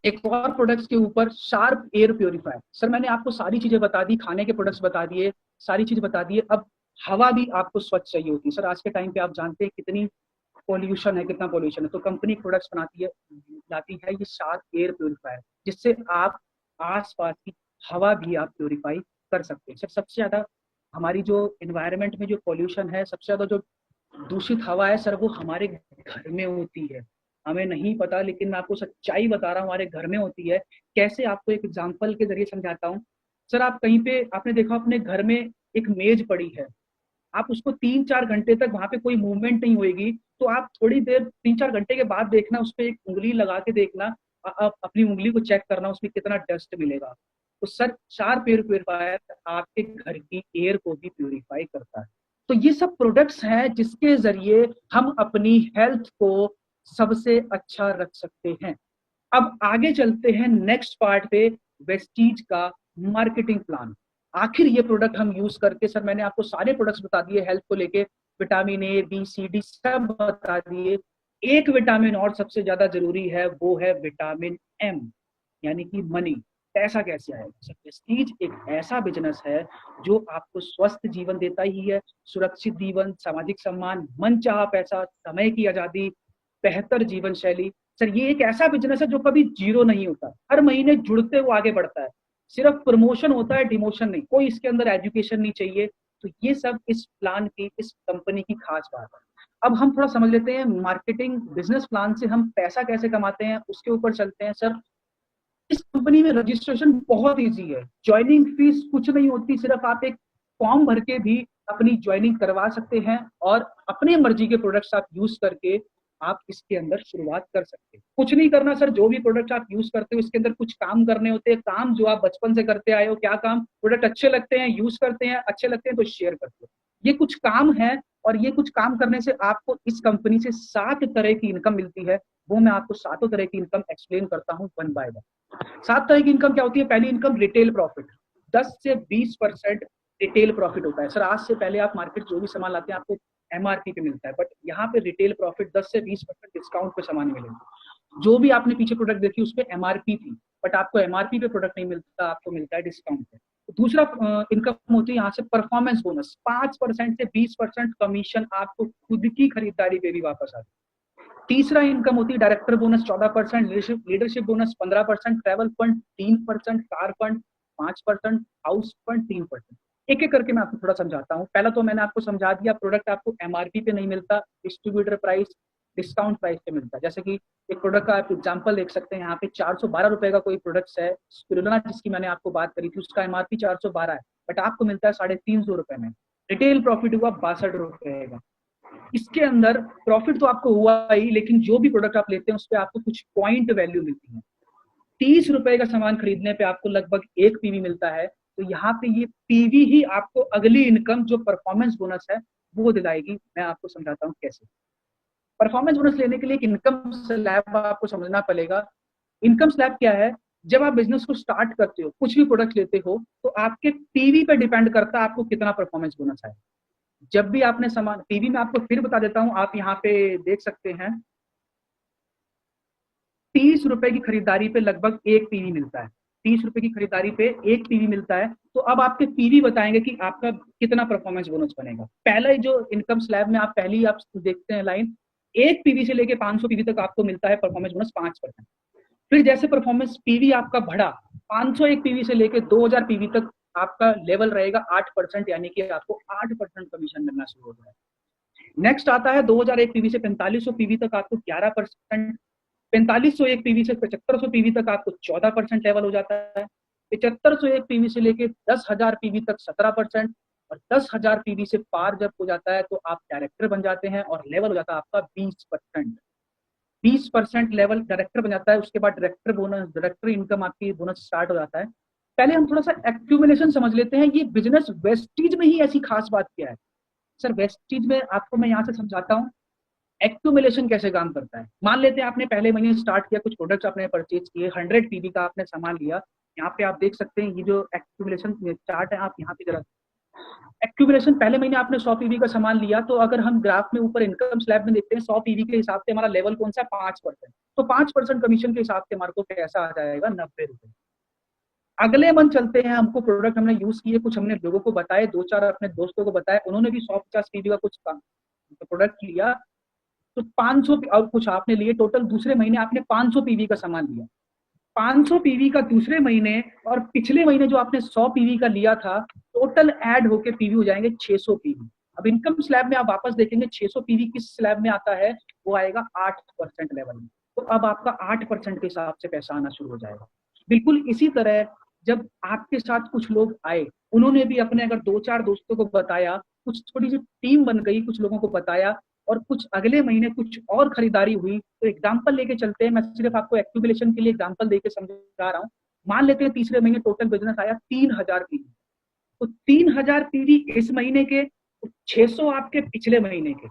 एक और प्रोडक्ट्स के ऊपर, शार्प एयर प्योरीफायर। सर मैंने आपको सारी चीजें बता दी, खाने के प्रोडक्ट्स बता दिए, सारी चीज बता दिए, अब हवा भी आपको स्वच्छ चाहिए होती है। सर आज के टाइम पे आप जानते हैं कितनी पॉल्यूशन है, कितना पॉल्यूशन है, तो कंपनी प्रोडक्ट्स बनाती है, लाती है ये शार्प एयर प्योरीफायर, जिससे आप आसपास की हवा भी आप प्योरीफाई कर सकते हैं। सर सबसे ज्यादा हमारी जो एनवायरनमेंट में जो पॉल्यूशन है, सबसे ज्यादा जो दूषित हवा है सर, वो हमारे घर में होती है। हमें नहीं पता, लेकिन मैं आपको सच्चाई बता रहा हूँ, हमारे घर में होती है। कैसे, आपको एक एग्जांपल के जरिए समझाता हूँ। सर आप कहीं पे, आपने देखा अपने घर में एक मेज पड़ी है, आप उसको 3-4 घंटे तक वहां पे कोई मूवमेंट नहीं होगी, तो आप थोड़ी देर 3-4 घंटे के बाद देखना, उस पर एक उंगली लगा के देखना, आप अपनी उंगली को चेक करना उसमें कितना डस्ट मिलेगा। तो सर शार्प एयर प्योरीफायर आपके घर की एयर को भी प्योरीफाई करता है। तो ये सब प्रोडक्ट्स हैं जिसके जरिए हम अपनी हेल्थ को सबसे अच्छा रख सकते हैं। अब आगे चलते हैं नेक्स्ट पार्ट पे, वेस्टीज का मार्केटिंग प्लान। आखिर ये प्रोडक्ट हम यूज करके, सर मैंने आपको सारे प्रोडक्ट्स बता दिए हेल्थ को लेके, vitamin A B C D सब बता दिए। एक विटामिन और सबसे ज्यादा जरूरी है, वो है विटामिन एम, यानी कि मनी, पैसा कैसे आएगा। सर प्रेस्टीज एक ऐसा बिजनेस है जो आपको स्वस्थ जीवन देता ही है, सुरक्षित जीवन, सामाजिक सम्मान, मनचाहा पैसा, समय की आजादी, बेहतर जीवन शैली। सर ये एक ऐसा बिजनेस है जो कभी जीरो नहीं होता, हर महीने जुड़ते हुए आगे बढ़ता है। सिर्फ प्रमोशन होता है, डिमोशन नहीं, कोई इसके अंदर एजुकेशन नहीं चाहिए। तो ये सब इस प्लान की, इस कंपनी की खास बात है। अब हम थोड़ा समझ लेते हैं मार्केटिंग बिजनेस प्लान से हम पैसा कैसे कमाते हैं, उसके ऊपर चलते हैं। सर इस कंपनी में रजिस्ट्रेशन बहुत इजी है, ज्वाइनिंग फीस कुछ नहीं होती, सिर्फ आप एक फॉर्म भर के भी अपनी ज्वाइनिंग करवा सकते हैं और अपनी मर्जी के प्रोडक्ट्स आप यूज करके आप इसके अंदर शुरुआत कर सकते हैं। कुछ नहीं करना सर, जो भी प्रोडक्ट आप यूज करते हो इसके अंदर कुछ काम करने होते हैं, काम जो आप बचपन से करते आए हो। क्या काम? प्रोडक्ट अच्छे लगते हैं, यूज करते हैं, अच्छे लगते हैं तो शेयर करते हो, ये कुछ काम है। और ये कुछ काम करने से आपको इस कंपनी से 7 तरह की इनकम मिलती है। वो मैं आपको 7 तरह की इनकम एक्सप्लेन करता हूँ वन बाय वन। 7 तरह की इनकम क्या होती है? पहली इनकम रिटेल प्रॉफिट, 10 से 20% रिटेल प्रॉफिट होता है। सर आज से पहले आप मार्केट जो भी सामान लाते हैं आपको एमआरपी पे मिलता है, बट यहाँ पे रिटेल प्रॉफिट 10 से 20% डिस्काउंट पे सामान मिलेगा। जो भी आपने पीछे प्रोडक्ट देखी उस पर एमआरपी थी, बट आपको एमआरपी पे प्रोडक्ट नहीं मिलता, आपको मिलता है डिस्काउंट पे। दूसरा इनकम होती है यहाँ से परफॉर्मेंस बोनस, 5% से 20% कमीशन आपको खुद की खरीदारी पे भी वापस आता है। तीसरा इनकम होती है director bonus 14%, leadership bonus 15%, travel fund 3%, car fund 5%, house fund 3%। एक एक करके मैं आपको थोड़ा समझाता हूँ। पहला तो मैंने आपको समझा दिया, प्रोडक्ट आपको एमआरपी पे नहीं मिलता, डिस्ट्रीब्यूटर प्राइस, डिस्काउंट प्राइस पे मिलता है। जैसे कि एक प्रोडक्ट का आप एग्जांपल देख सकते हैं, यहाँ पे 412 रुपए का कोई प्रोडक्ट है स्पिरुलिना, जिसकी मैंने आपको बात करी थी, उसका एमआरपी 412 है, बट आपको मिलता है 350 रुपए में। रिटेल प्रॉफिट हुआ 62 रुपए का। इसके अंदर प्रॉफिट तो आपको हुआ ही, लेकिन जो भी प्रोडक्ट आप लेते हैं उस पर आपको कुछ पॉइंट वैल्यू मिलती है। 30 रुपए का सामान खरीदने पे आपको लगभग 1 पीवी मिलता है। तो यहाँ पे ये पीवी ही आपको अगली इनकम जो परफॉर्मेंस बोनस है वो दिलाएगी। मैं आपको समझाता हूँ कैसे। परफॉर्मेंस बोनस लेने के लिए एक इनकम स्लैब आपको समझना पड़ेगा। इनकम स्लैब क्या है? जब आप बिजनेस को स्टार्ट करते हो, कुछ भी प्रोडक्ट लेते हो, तो आपके पीवी पे डिपेंड करता है आपको कितना परफॉर्मेंस बोनस है। जब भी आपने सामान, पीवी में आपको फिर बता देता हूं, आप यहाँ पे देख सकते हैं 30 रुपए की खरीदारी पे लगभग 1 पीवी मिलता है। 30 रुपए की खरीदारी पे 1 पीवी मिलता है। तो अब आपके पीवी बताएंगे कि आपका कितना परफॉर्मेंस बोनस बनेगा। पहला जो इनकम स्लैब में आप पहली आप देखते हैं लाइन, 1 पीवी से लेके 500 पीवी तक आपको मिलता है परफॉर्मेंस बोनस 5%। फिर जैसे परफॉर्मेंस पीवी आपका बढ़ा, 501 पीवी से लेके 2000 पीवी तक आपका लेवल रहेगा 8%, यानी कि आपको 8% कमीशन मिलना शुरू हो जाएगा। नेक्स्ट आता है 2001 पीवी से 4500 पीवी तक आपको 11%, 4501 पीवी से 7500 पीवी तक आपको 14% लेवल हो जाता है। 7501 पीवी से लेके 10,000 पीवी तक 17%, और 10,000 पीवी से पार जब हो जाता है तो आप डायरेक्टर बन जाते हैं और लेवल हो जाता है आपका 20%। 20% लेवल डायरेक्टर बन जाता है। उसके बाद डायरेक्टर बोनस, डायरेक्टर इनकम आपकी बोनस स्टार्ट हो जाता है। पहले हम थोड़ा सा एक्यूमुलेशन समझ लेते हैं। ये बिजनेस वेस्टीज में ही ऐसी खास बात क्या है? सर वेस्टीज में आपको मैं यहाँ से समझाता हूँ एक्यूमुलेशन कैसे काम करता है। मान लेते हैं आपने पहले महीने स्टार्ट किया, कुछ प्रोडक्ट्स आपने परचेज किए, 100 पीवी का आपने सामान लिया। यहाँ पे आप देख सकते हैं ये जो एक्यूमुलेशन चार्ट है, आप यहाँ पे जरा, एक्यूमुलेशन पहले महीने आपने 100 पीवी का सामान लिया, तो अगर हम ग्राफ में ऊपर इनकम स्लैब में देखते हैं 100 पीवी के हिसाब से हमारा लेवल कौन सा है? 5%। तो 5% कमीशन के हिसाब से हमारे को कैसा आ जाएगा? 90 रुपए। अगले मंथ चलते हैं, हमको प्रोडक्ट हमने यूज किए, कुछ हमने लोगों को बताए, 2-4 अपने दोस्तों को बताए, उन्होंने भी 150 पीवी का कुछ प्रोडक्ट लिया, तो 500 और कुछ आपने लिए, टोटल दूसरे महीने आपने 500 पीवी का सामान लिया। 500 पीवी का दूसरे महीने और पिछले महीने जो आपने 100 पीवी का लिया था, टोटल ऐड होके पीवी हो जाएंगे 600 पीवी। अब इनकम स्लैब में आप वापस देखेंगे 600 पीवी किस स्लैब में आता है? वो आएगा 8% लेवल में। तो अब आपका 8% के हिसाब से पैसा आना शुरू हो जाएगा। बिल्कुल इसी तरह जब आपके साथ कुछ लोग आए, उन्होंने भी अपने अगर 2-4 दोस्तों को बताया, कुछ थोड़ी सी टीम बन गई, कुछ लोगों को बताया, और कुछ अगले महीने कुछ और खरीदारी हुई। तो एग्जांपल लेके चलते हैं, मैं सिर्फ आपको एक्यूमुलेशन के लिए एग्जांपल देके समझा रहा हूँ। मान लेते हैं तीसरे महीने टोटल बिजनेस आया 3000 पीवी, तो 3000 पीवी इस महीने के, 600 आपके पिछले महीने के,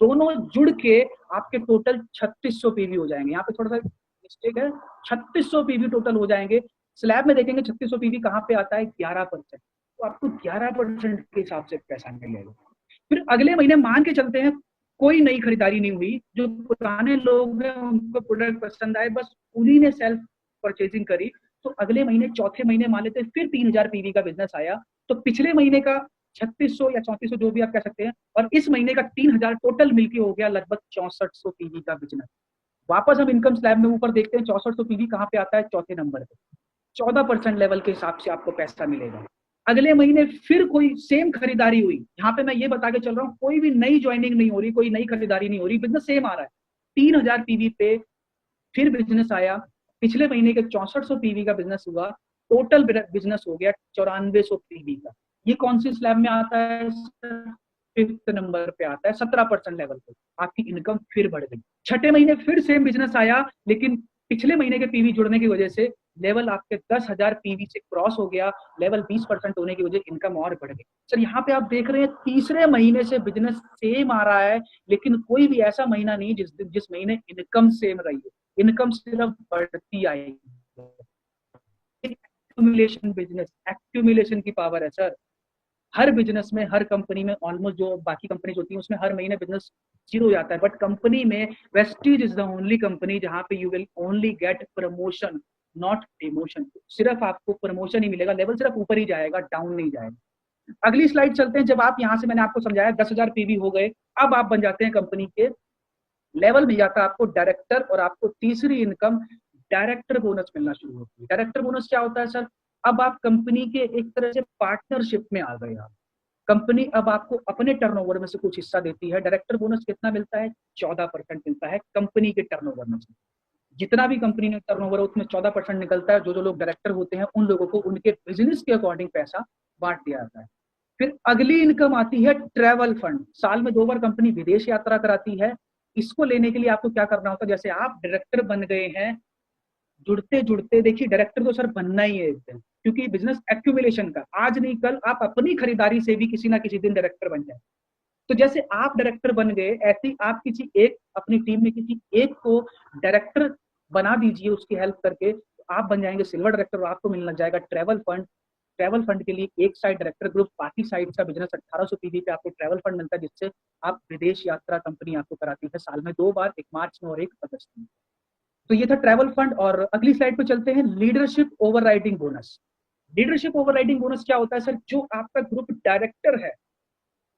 दोनों जुड़ के आपके टोटल 3600 पीवी हो जाएंगे। यहाँ पे थोड़ा सा मिस्टेक है, 3600 पीवी टोटल हो जाएंगे। स्लैब में देखेंगे 3600 पीवी कहाँ पे आता है? 11%। तो आपको 11% के हिसाब से पैसा मिलेगा। फिर अगले महीने मान के चलते हैं कोई नई खरीदारी नहीं हुई, जो पुराने लोग हैं उनको प्रोडक्ट पसंद आए, बस उन्हीं ने सेल्फ परचेजिंग करी। तो अगले महीने चौथे महीने मान लेते हैं फिर 3000 पीवी का बिजनेस आया, तो पिछले महीने का 3600 या 3400 जो भी आप कह सकते हैं, और इस महीने का 3000 टोटल मिलके हो गया लगभग 6400 पीवी का बिजनेस। वापस हम इनकम स्लैब में ऊपर देखते हैं 6400 पीवी कहाँ पे आता है? चौथे नंबर पे। 14% लेवल के हिसाब से आपको पैसा मिलेगा। अगले महीने फिर कोई सेम खरीदारी हुई, यहाँ पे मैं ये बता के चल रहा हूँ कोई भी नई ज्वाइनिंग नहीं हो रही, कोई नई खरीदारी नहीं हो रही, बिजनेस सेम आ रहा है। 3000 पीवी पे फिर बिजनेस आया, पिछले महीने के 6400 पीवी का बिजनेस हुआ, टोटल बिजनेस हो गया 9400 पीवी का। ये कौन सी स्लैब में आता है? 5th नंबर पे आता है, 17% लेवल पे। आपकी इनकम फिर बढ़ गई। छठे महीने फिर सेम बिजनेस आया, लेकिन पिछले महीने के पीवी जुड़ने की वजह से लेवल आपके 10,000 पीवी से क्रॉस हो गया, लेवल 20% होने की वजह से इनकम और बढ़ गई। सर यहाँ पे आप देख रहे हैं तीसरे महीने से बिजनेस सेम आ रहा है, लेकिन कोई भी ऐसा महीना नहीं जिस महीने इनकम सेम रही है, इनकम सिर्फ बढ़ती आएगी। एक्यूमुलेशन बिजनेस, एक्यूमुलेशन की पावर है सर। हर बिजनेस में, हर कंपनी में, ऑलमोस्ट जो बाकी कंपनीज होती है उसमें हर महीने बिजनेस जीरो हो जाता है, बट कंपनी में Vestige is the only company जहां पे you will only get promotion, not demotion. सिर्फ आपको प्रमोशन ही मिलेगा, लेवल सिर्फ ऊपर ही जाएगा, डाउन नहीं जाएगा। अगली स्लाइड चलते हैं। जब आप यहाँ से, मैंने आपको समझाया 10,000 पीवी हो गए, अब आप बन जाते हैं कंपनी के, लेवल मिल जाता है आपको डायरेक्टर, और आपको तीसरी इनकम डायरेक्टर बोनस मिलना शुरू होती है। डायरेक्टर बोनस क्या होता है सर? अब आप कंपनी के एक तरह से पार्टनरशिप में आ गए आप। कंपनी अब आपको अपने टर्नओवर में से कुछ हिस्सा देती है। डायरेक्टर बोनस कितना मिलता है? 14% मिलता है कंपनी के टर्नओवर में से। जितना भी कंपनी ने टर्नओवर है उसमें 14% निकलता है। जो जो लोग डायरेक्टर होते हैं उन लोगों को उनके बिजनेस के अकॉर्डिंग पैसा बांट दिया जाता है। फिर अगली इनकम आती है ट्रैवल फंड। साल में 2 बार कंपनी विदेश यात्रा कराती है। इसको लेने के लिए आपको क्या करना होता है? जैसे आप डायरेक्टर बन गए हैं, जुड़ते जुड़ते देखिए डायरेक्टर तो सर बनना ही है एक दिन, क्योंकि बिजनेस एक्यूमुलेशन का आज नहीं कल आप अपनी खरीदारी से भी किसी ना किसी दिन डायरेक्टर बन जाए। तो जैसे आप डायरेक्टर बन गए ऐसे ही आप किसी एक अपनी टीम में किसी एक को डायरेक्टर बना दीजिए, उसकी हेल्प करके तो आप बन जाएंगे सिल्वर डायरेक्टर और आपको मिलने लग जाएगा ट्रैवल फंड। ट्रैवल फंड के लिए एक साइड डायरेक्टर ग्रुप, बाकी साइड का बिजनेस 1800 पीवी पे आपको ट्रैवल फंड मिलता है, जिससे आप विदेश यात्रा कंपनी आपको कराती है साल में 2 बार, एक मार्च में और एक अगस्त में। तो ये था ट्रैवल फंड। और अगली स्लाइड पे चलते हैं, leadership overriding bonus. Leadership overriding bonus क्या होता है सर? जो आपका ग्रुप डायरेक्टर है,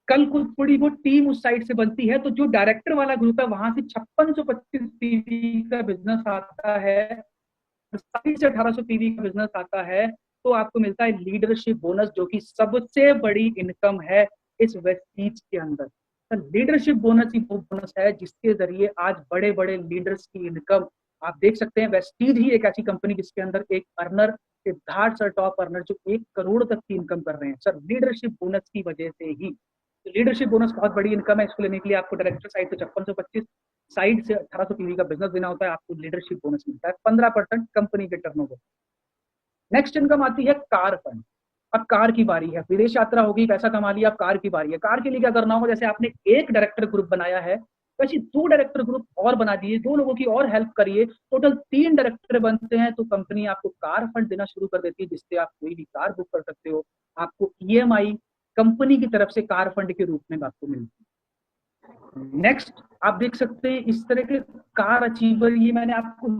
कल को थोड़ी वो टीम उस साइड से बनती है तो जो डायरेक्टर वाला ग्रुप है वहां से 5625 पीवी का बिजनेस आता है, साइड से 1800 पीवी का बिजनेस आता है, तो आपको मिलता है लीडरशिप बोनस, जो कि सबसे बड़ी इनकम है इस वेस्टीज के अंदर। तो लीडरशिप बोनस ही वो बोनस है जिसके जरिए आज बड़े बड़े लीडर्स की इनकम आप देख सकते हैं। वेस्टीज ही एक ऐसी कंपनी जिसके अंदर एक earner, Siddharth sir top earner, जो 1 करोड़ तक की इनकम कर रहे हैं सर लीडरशिप बोनस की वजह से ही। तो लीडरशिप बोनस बहुत बड़ी इनकम है। इसको लेने के लिए आपको डायरेक्टर साइड से 5625, साइड से 1800 पीवी का बिजनेस देना होता है, आपको लीडरशिप बोनस मिलता है 15% कंपनी के टर्नओवर। नेक्स्ट इनकम आती है कार फंड। अब कार की बारी है, विदेश यात्रा होगी, पैसा कमा लिया, अब कार की बारी है। कार के लिए क्या करना होगा? जैसे आपने एक डायरेक्टर ग्रुप बनाया है, वैसे 2 डायरेक्टर ग्रुप और बना दिए, 2 लोगों की और हेल्प करिए, टोटल 3 डायरेक्टर बनते हैं, तो कंपनी आपको कार फंड देना शुरू कर देती है, जिससे आप कोई भी कार बुक कर सकते हो। आपको ईएमआई कंपनी की तरफ से कार फंड के रूप में आपको मिलती है। नेक्स्ट आप देख सकते हैं इस तरह के कार अचीवर, ये मैंने आपको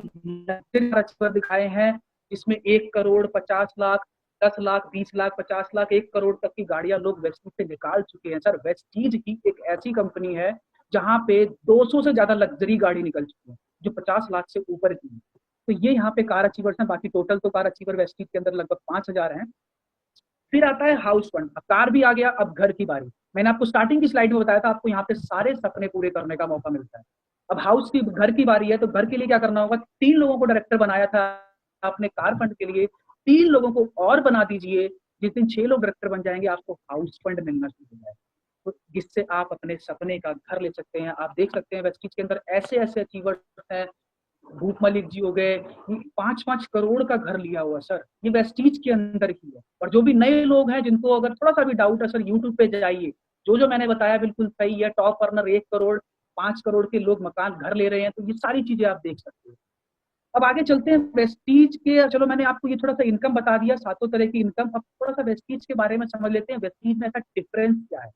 कार अचीवर दिखाए हैं, इसमें 1 करोड़, 50 लाख, 10 लाख, 20 लाख, 50 लाख, 1 करोड़ तक की गाड़ियां लोग वेस्टीज से निकाल चुके हैं सर। वेस्टीज की एक ऐसी कंपनी है जहां पे 200 से ज्यादा लग्जरी गाड़ी निकल चुकी है जो 50 लाख से ऊपर की है। तो ये यहाँ पे कार अचीवर्स हैं। बाकी टोटल तो कार अचीवर वेस्टीज के अंदर लगभग 5000 हैं। फिर आता है हाउस फंड। अब कार भी आ गया, अब घर की बारी। मैंने आपको स्टार्टिंग की स्लाइड में बताया था आपको यहाँ पे सारे सपने पूरे करने का मौका मिलता है। अब हाउस की घर की बारी है, तो घर के लिए क्या करना होगा? 3 लोगों को डायरेक्टर बनाया था आपने कार फंड के लिए, 3 लोगों को और बना दीजिए। जिस दिन 6 लोग डायरेक्टर बन जाएंगे आपको हाउस फंड मिलना शुरू हो जाएगा, तो जिससे आप अपने सपने का घर ले सकते हैं। आप देख सकते हैं वेस्टीज के अंदर ऐसे ऐसे अचीवर्स हैं। भूप मलिक जी हो गए, 5-5 करोड़ का घर लिया हुआ सर, ये वेस्टीज के अंदर ही है। और जो भी नए लोग हैं जिनको अगर थोड़ा सा भी डाउट है सर, यूट्यूब पे जाइए, जो जो मैंने बताया बिल्कुल सही है। टॉप अर्नर 1 करोड़, 5 करोड़ के लोग मकान घर ले रहे हैं, तो ये सारी चीजें आप देख सकते हो। अब आगे चलते हैं वेस्टीज के। चलो मैंने आपको ये थोड़ा सा इनकम बता दिया, 7 तरह की इनकम। अब थोड़ा सा वेस्टीज के बारे में समझ लेते हैं, वेस्टीज में ऐसा डिफरेंस क्या है।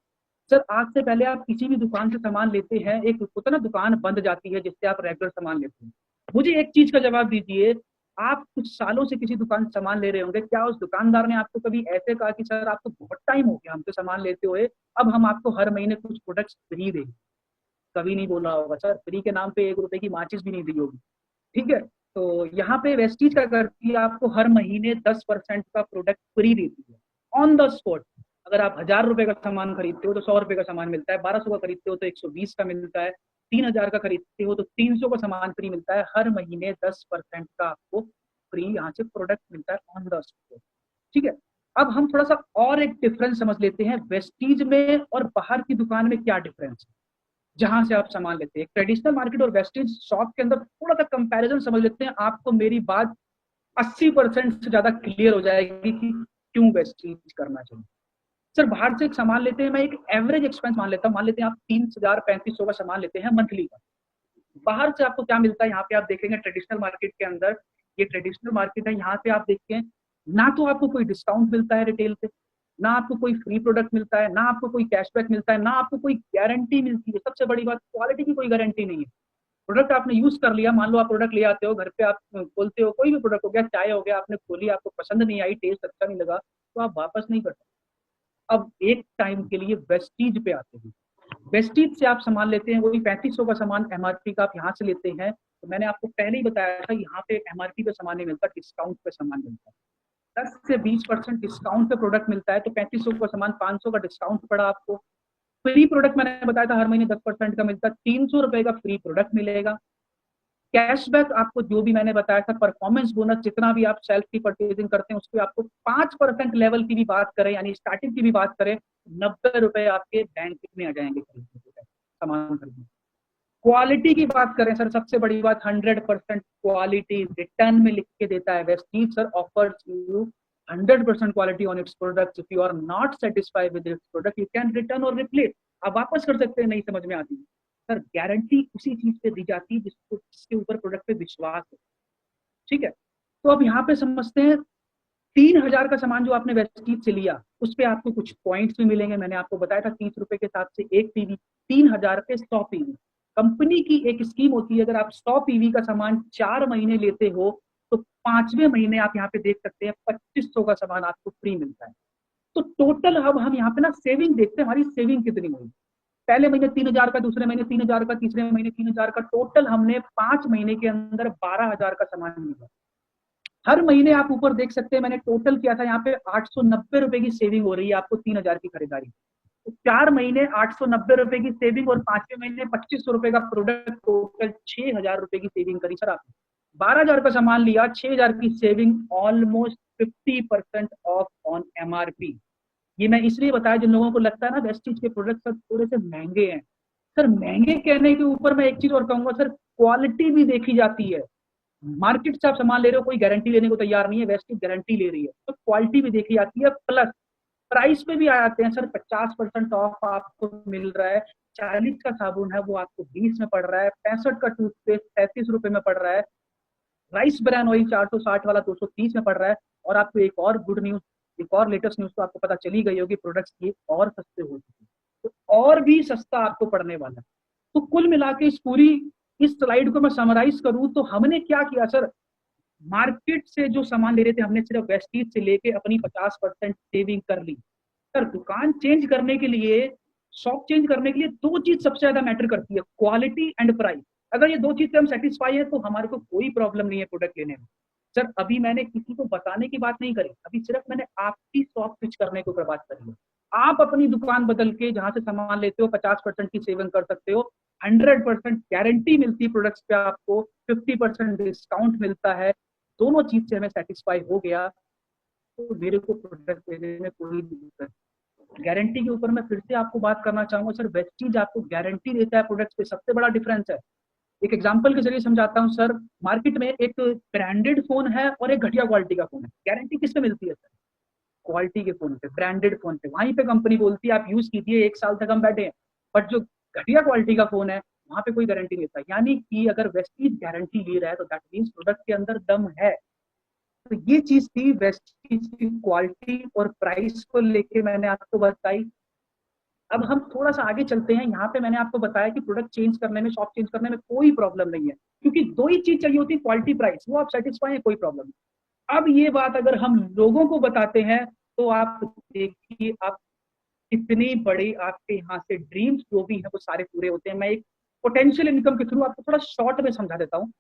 सर आज से पहले आप किसी भी दुकान से सामान लेते हैं, एक होता है ना दुकान बंद जाती है जिससे आप रेगुलर सामान लेते हैं। मुझे एक चीज का जवाब दीजिए, आप कुछ सालों से किसी दुकान से सामान ले रहे होंगे, क्या उस दुकानदार ने आपको कभी ऐसे कहा कि सर आपको बहुत टाइम हो गया हमसे सामान लेते हुए, अब हम आपको हर महीने कुछ प्रोडक्ट्स फ्री देंगे? कभी नहीं बोला होगा सर। फ्री के नाम पे 1 रुपए की माचिस भी नहीं दी होगी। ठीक है, तो यहाँ पे वेस्टीज क्या करती है, आपको हर महीने 10% का प्रोडक्ट फ्री देती है ऑन द स्पॉट। अगर आप 1000 रुपए का सामान खरीदते हो तो 100 रुपए का सामान मिलता है, 1200 का खरीदते हो तो 120 का मिलता है, 3000 का खरीदते हो तो 300 का सामान फ्री मिलता है। हर महीने 10% का आपको फ्री यहाँ से प्रोडक्ट मिलता है ऑन द स्पॉट। ठीक है, अब हम थोड़ा सा और एक डिफरेंस समझ लेते हैं, वेस्टीज में और बाहर की दुकान में क्या डिफरेंस है जहां से आप सामान लेते हैं। ट्रेडिशनल मार्केट और वेस्टेज शॉप के अंदर थोड़ा सा कंपैरिजन समझ लेते हैं, आपको मेरी बात 80% से ज्यादा क्लियर हो जाएगी कि क्यों वेस्टेज करना चाहिए। सर बाहर से एक सामान लेते हैं, मैं एक एवरेज एक्सपेंस मान लेता हूँ, मान लेते हैं आप 3000-3500 का सामान लेते हैं मंथली का। बाहर से आपको क्या मिलता है, यहाँ पे आप देखेंगे ट्रेडिशनल मार्केट के अंदर, ये ट्रेडिशनल मार्केट है, यहाँ पे आप देखते हैं ना तो आपको कोई डिस्काउंट मिलता है रिटेल पे, ना आपको कोई फ्री प्रोडक्ट मिलता है, ना आपको कोई कैशबैक मिलता है, ना आपको कोई गारंटी मिलती है। सबसे बड़ी बात, क्वालिटी की कोई गारंटी नहीं है। प्रोडक्ट आपने यूज कर लिया, मान लो आप प्रोडक्ट ले आते हो घर पे, आप खोलते हो, कोई भी प्रोडक्ट हो गया, चाय हो गया, आपने खोली, आपको पसंद नहीं आई, टेस्ट अच्छा नहीं लगा, तो आप वापस नहीं कर सकते। अब एक टाइम के लिए वेस्टीज पे आते हैं। वेस्टीज से आप सामान लेते हैं, वही 3500 का सामान एमआरपी का आप यहाँ से लेते हैं, तो मैंने आपको पहले ही बताया था यहाँ पे एमआरपी पे सामान नहीं मिलता, डिस्काउंट पे सामान मिलता है। 10 से 20% डिस्काउंट पे प्रोडक्ट मिलता है, तो 3500 का सामान 500 का डिस्काउंट पड़ा आपको। फ्री प्रोडक्ट मैंने बताया था हर महीने 10% का मिलता है, 300 रुपए का फ्री प्रोडक्ट मिलेगा। कैशबैक आपको जो भी मैंने बताया था, परफॉर्मेंस बोनस जितना भी आप सेल्फ की परचेजिंग करते हैं उस पर आपको 5% लेवल की भी बात करें, यानी स्टार्टिंग की भी बात करें, 90 रुपए आपके बैंक में आ जाएंगे सामान खरीदने। क्वालिटी की बात करें सर, सबसे बड़ी बात 100% क्वालिटी रिटर्न में लिख के देता है Vestige sir, offers you 100% quality on its product. If you are not satisfied with its product you can return और रिप्लेस, आप वापस कर सकते हैं नहीं समझ में आती है। सर गारंटी उसी चीज पे दी जाती है जिसके ऊपर प्रोडक्ट पे विश्वास है, ठीक है। तो अब यहाँ पे समझते हैं, 3000 का सामान जो आपने वेस्टीज से लिया उस पे आपको कुछ पॉइंट्स भी मिलेंगे। मैंने आपको बताया था 30 रुपए के हिसाब से एक पीवी, 3000 पे 100 पीवी। कंपनी की एक स्कीम होती है, अगर आप 100 पीवी का सामान 4 महीने लेते हो तो 5वें महीने आप यहाँ पे देख सकते हैं 2500 का सामान आपको फ्री मिलता है। तो टोटल अब हम यहाँ पे ना सेविंग देखते हैं, हमारी सेविंग कितनी हुई। पहले महीने 3000 का, दूसरे महीने 3000 का, तीसरे महीने 3000 का, टोटल हमने 5 महीने के अंदर 12,000 का सामान लिया। हर महीने आप ऊपर देख सकते हैं मैंने टोटल किया था यहाँ पे 890 रुपए की सेविंग हो रही है आपको 3000 की खरीदारी। तो 4 महीने 890 रुपए की सेविंग और 5वें महीने 2500 रुपए का प्रोडक्ट, टोटल 6000 रुपए की सेविंग करी सर आपने। 12,000 का सामान लिया, 6000 की saving, almost 50% of on MRP. ये मैं इसलिए बताया, जिन लोगों को लगता है ना वेस्टीज के प्रोडक्ट सर थोड़े से महंगे हैं, सर महंगे कहने के ऊपर मैं एक चीज और कहूंगा सर, क्वालिटी भी देखी जाती है। मार्केट से आप सामान ले रहे हो, कोई गारंटी लेने को तैयार नहीं है, वेस्टीज गारंटी ले रही है, तो क्वालिटी भी देखी जाती है। प्लस प्राइस पे भी आ जाते हैं सर, 50% ऑफ आपको मिल रहा है। 40 का साबुन है वो आपको 20 में पड़ रहा है, 65 का टूथपेस्ट 35 रुपए में पड़ रहा है, राइस ब्रान ऑयल 460 वाला 230 में पड़ रहा है। और आपको एक और गुड न्यूज, एक और लेटेस्ट न्यूज तो आपको पता चली गई होगी, प्रोडक्ट्स की और सस्ते हो चुके हैं, तो और भी सस्ता आपको पड़ने वाला है। तो कुल मिला के इस स्लाइड को मैं समराइज करूं तो हमने क्या किया सर, मार्केट से जो सामान ले रहे थे हमने सिर्फ वेस्टीज से लेके अपनी 50% सेविंग कर ली। सर दुकान चेंज करने के लिए, शॉप चेंज करने के लिए दो चीज सबसे ज्यादा मैटर करती है, क्वालिटी एंड प्राइस। अगर ये दो चीज से हम सेटिस्फाई है तो हमारे को कोई प्रॉब्लम नहीं है प्रोडक्ट लेने में। सर अभी मैंने किसी को बताने की बात नहीं करी, अभी सिर्फ मैंने आपकी शॉप स्विच करने के ऊपर बात करी है। आप अपनी दुकान बदल के जहां से सामान लेते हो 50% की सेविंग कर सकते हो, 100% गारंटी मिलती है प्रोडक्ट्स पे आपको, 50% डिस्काउंट मिलता है। दोनों चीज से हमें सेटिस्फाई हो गया तो मेरे को प्रोडक्ट लेने में कोई दिक्कत। गारंटी के ऊपर मैं फिर से आपको बात करना चाहूंगा सर, वेस्टीज आपको गारंटी देता है प्रोडक्ट्स पे, सबसे बड़ा डिफरेंस है। एक एग्जांपल के जरिए समझाता हूँ सर, मार्केट में एक ब्रांडेड फोन है और एक घटिया क्वालिटी का फोन है, गारंटी किस पे मिलती है सर? क्वालिटी के फोन पे, ब्रांडेड फोन पे, वहीं पे कंपनी बोलती है आप यूज कीजिए 1 साल तक हम बैठे हैं। बट जो घटिया क्वालिटी का फोन है वहां पे कोई गारंटी नहीं देता। यानी कि अगर वेस्टीज गारंटी ले रहा है तो दैट मीन्स प्रोडक्ट के अंदर दम है। तो ये चीज थी वेस्टीज की क्वालिटी और प्राइस को लेके मैंने आपको बताई। अब हम थोड़ा सा आगे चलते हैं, यहाँ पे मैंने आपको बताया कि प्रोडक्ट चेंज करने में, शॉप चेंज करने में कोई प्रॉब्लम नहीं है, क्योंकि दो ही चीज चाहिए होती है, क्वालिटी प्राइस, वो आप सेटिस्फाई है कोई प्रॉब्लम नहीं। अब ये बात अगर हम लोगों को बताते हैं तो आप देखिए आप कितनी बड़ी आपके यहाँ से ड्रीम्स जो भी है वो सारे पूरे होते हैं। मैं एक पोटेंशियल इनकम के थ्रू आपको थोड़ा शॉर्ट में समझा देता हूँ।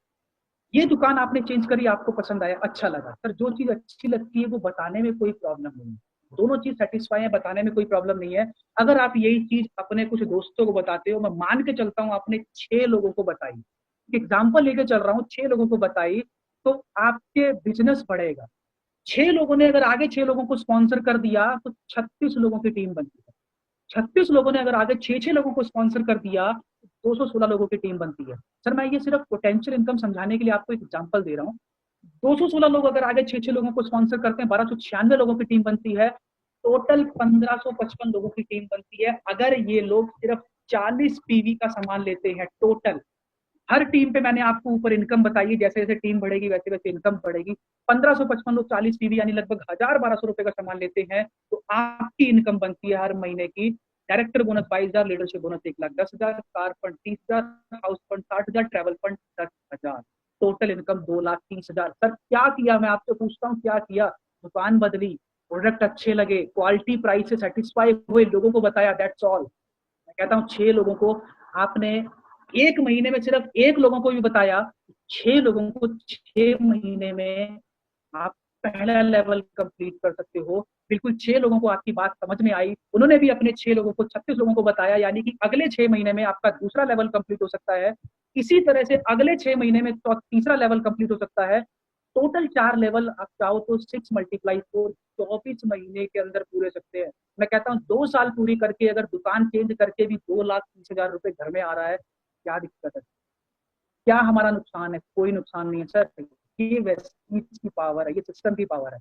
ये दुकान आपने चेंज करी, आपको पसंद आया, अच्छा लगा सर, जो चीज अच्छी लगती है वो बताने में कोई प्रॉब्लम नहीं है, दोनों चीज सेटिस्फाई है, बताने में कोई प्रॉब्लम नहीं है। अगर आप यही चीज अपने कुछ दोस्तों को बताते हो, मैं मान के चलता हूँ आपने 6 लोगों को बताई, एग्जाम्पल लेके चल रहा हूँ, 6 लोगों को बताई, तो आपके बिजनेस बढ़ेगा। 6 लोगों ने अगर आगे 6 लोगों को स्पॉन्सर कर दिया तो 36 लोगों की टीम बनती है। 36 लोगों ने अगर आगे 6 6 लोगों को स्पॉन्सर कर दिया तो 216 लोगों की टीम बनती है। सर मैं ये सिर्फ पोटेंशियल इनकम समझाने के लिए आपको एक एग्जांपल दे रहा हूँ। 216 लोग अगर आगे 6 6 लोगों को स्पॉन्सर करते हैं, 1296 लोगों की टीम बनती है, टोटल 1555 लोगों की टीम बनती है। अगर ये लोग सिर्फ 40 पीवी का सामान लेते हैं टोटल, हर टीम पे मैंने आपको ऊपर इनकम बताई है, जैसे जैसे टीम बढ़ेगी वैसे वैसे इनकम बढ़ेगी। 1555 लोग 40 पीवी यानी लगभग 1000 1200 रुपए का सामान लेते हैं, तो आपकी इनकम बनती है हर महीने की, director bonus 22,000, leadership bonus 1,10,000, car fund 30,000, house fund 60,000, travel fund 10,000, total income 2,30,000। Sir क्या किया, मैं आपसे पूछता हूँ क्या किया? दुकान बदली, प्रोडक्ट अच्छे लगे, क्वालिटी प्राइस से सेटिस्फाई हुए, लोगों को बताया, दैट्स ऑल। मैं कहता हूँ 6 लोगों को आपने एक महीने में, सिर्फ एक लोगों को भी बताया, 6 लोगों को 6 महीने में आप पहला लेवल कंप्लीट कर सकते हो। बिल्कुल 6 लोगों को आपकी बात समझ में आई, उन्होंने भी अपने 6 लोगों को 36 लोगों को बताया, यानी कि अगले 6 महीने में आपका दूसरा लेवल कंप्लीट हो सकता है। इसी तरह से अगले 6 महीने में तो तीसरा लेवल कंप्लीट हो सकता है। टोटल 4 लेवल आप चाहो तो 6 मल्टीप्लाई 4 24 महीने के अंदर पूरे सकते हैं। मैं कहता हूँ 2 साल पूरी करके अगर दुकान चेंज करके भी 2,30,000 रुपए घर में आ रहा है, क्या दिक्कत है? क्या हमारा नुकसान है? कोई नुकसान नहीं है सर। ये वेस्टीज की पावर है, ये सिस्टम की पावर है।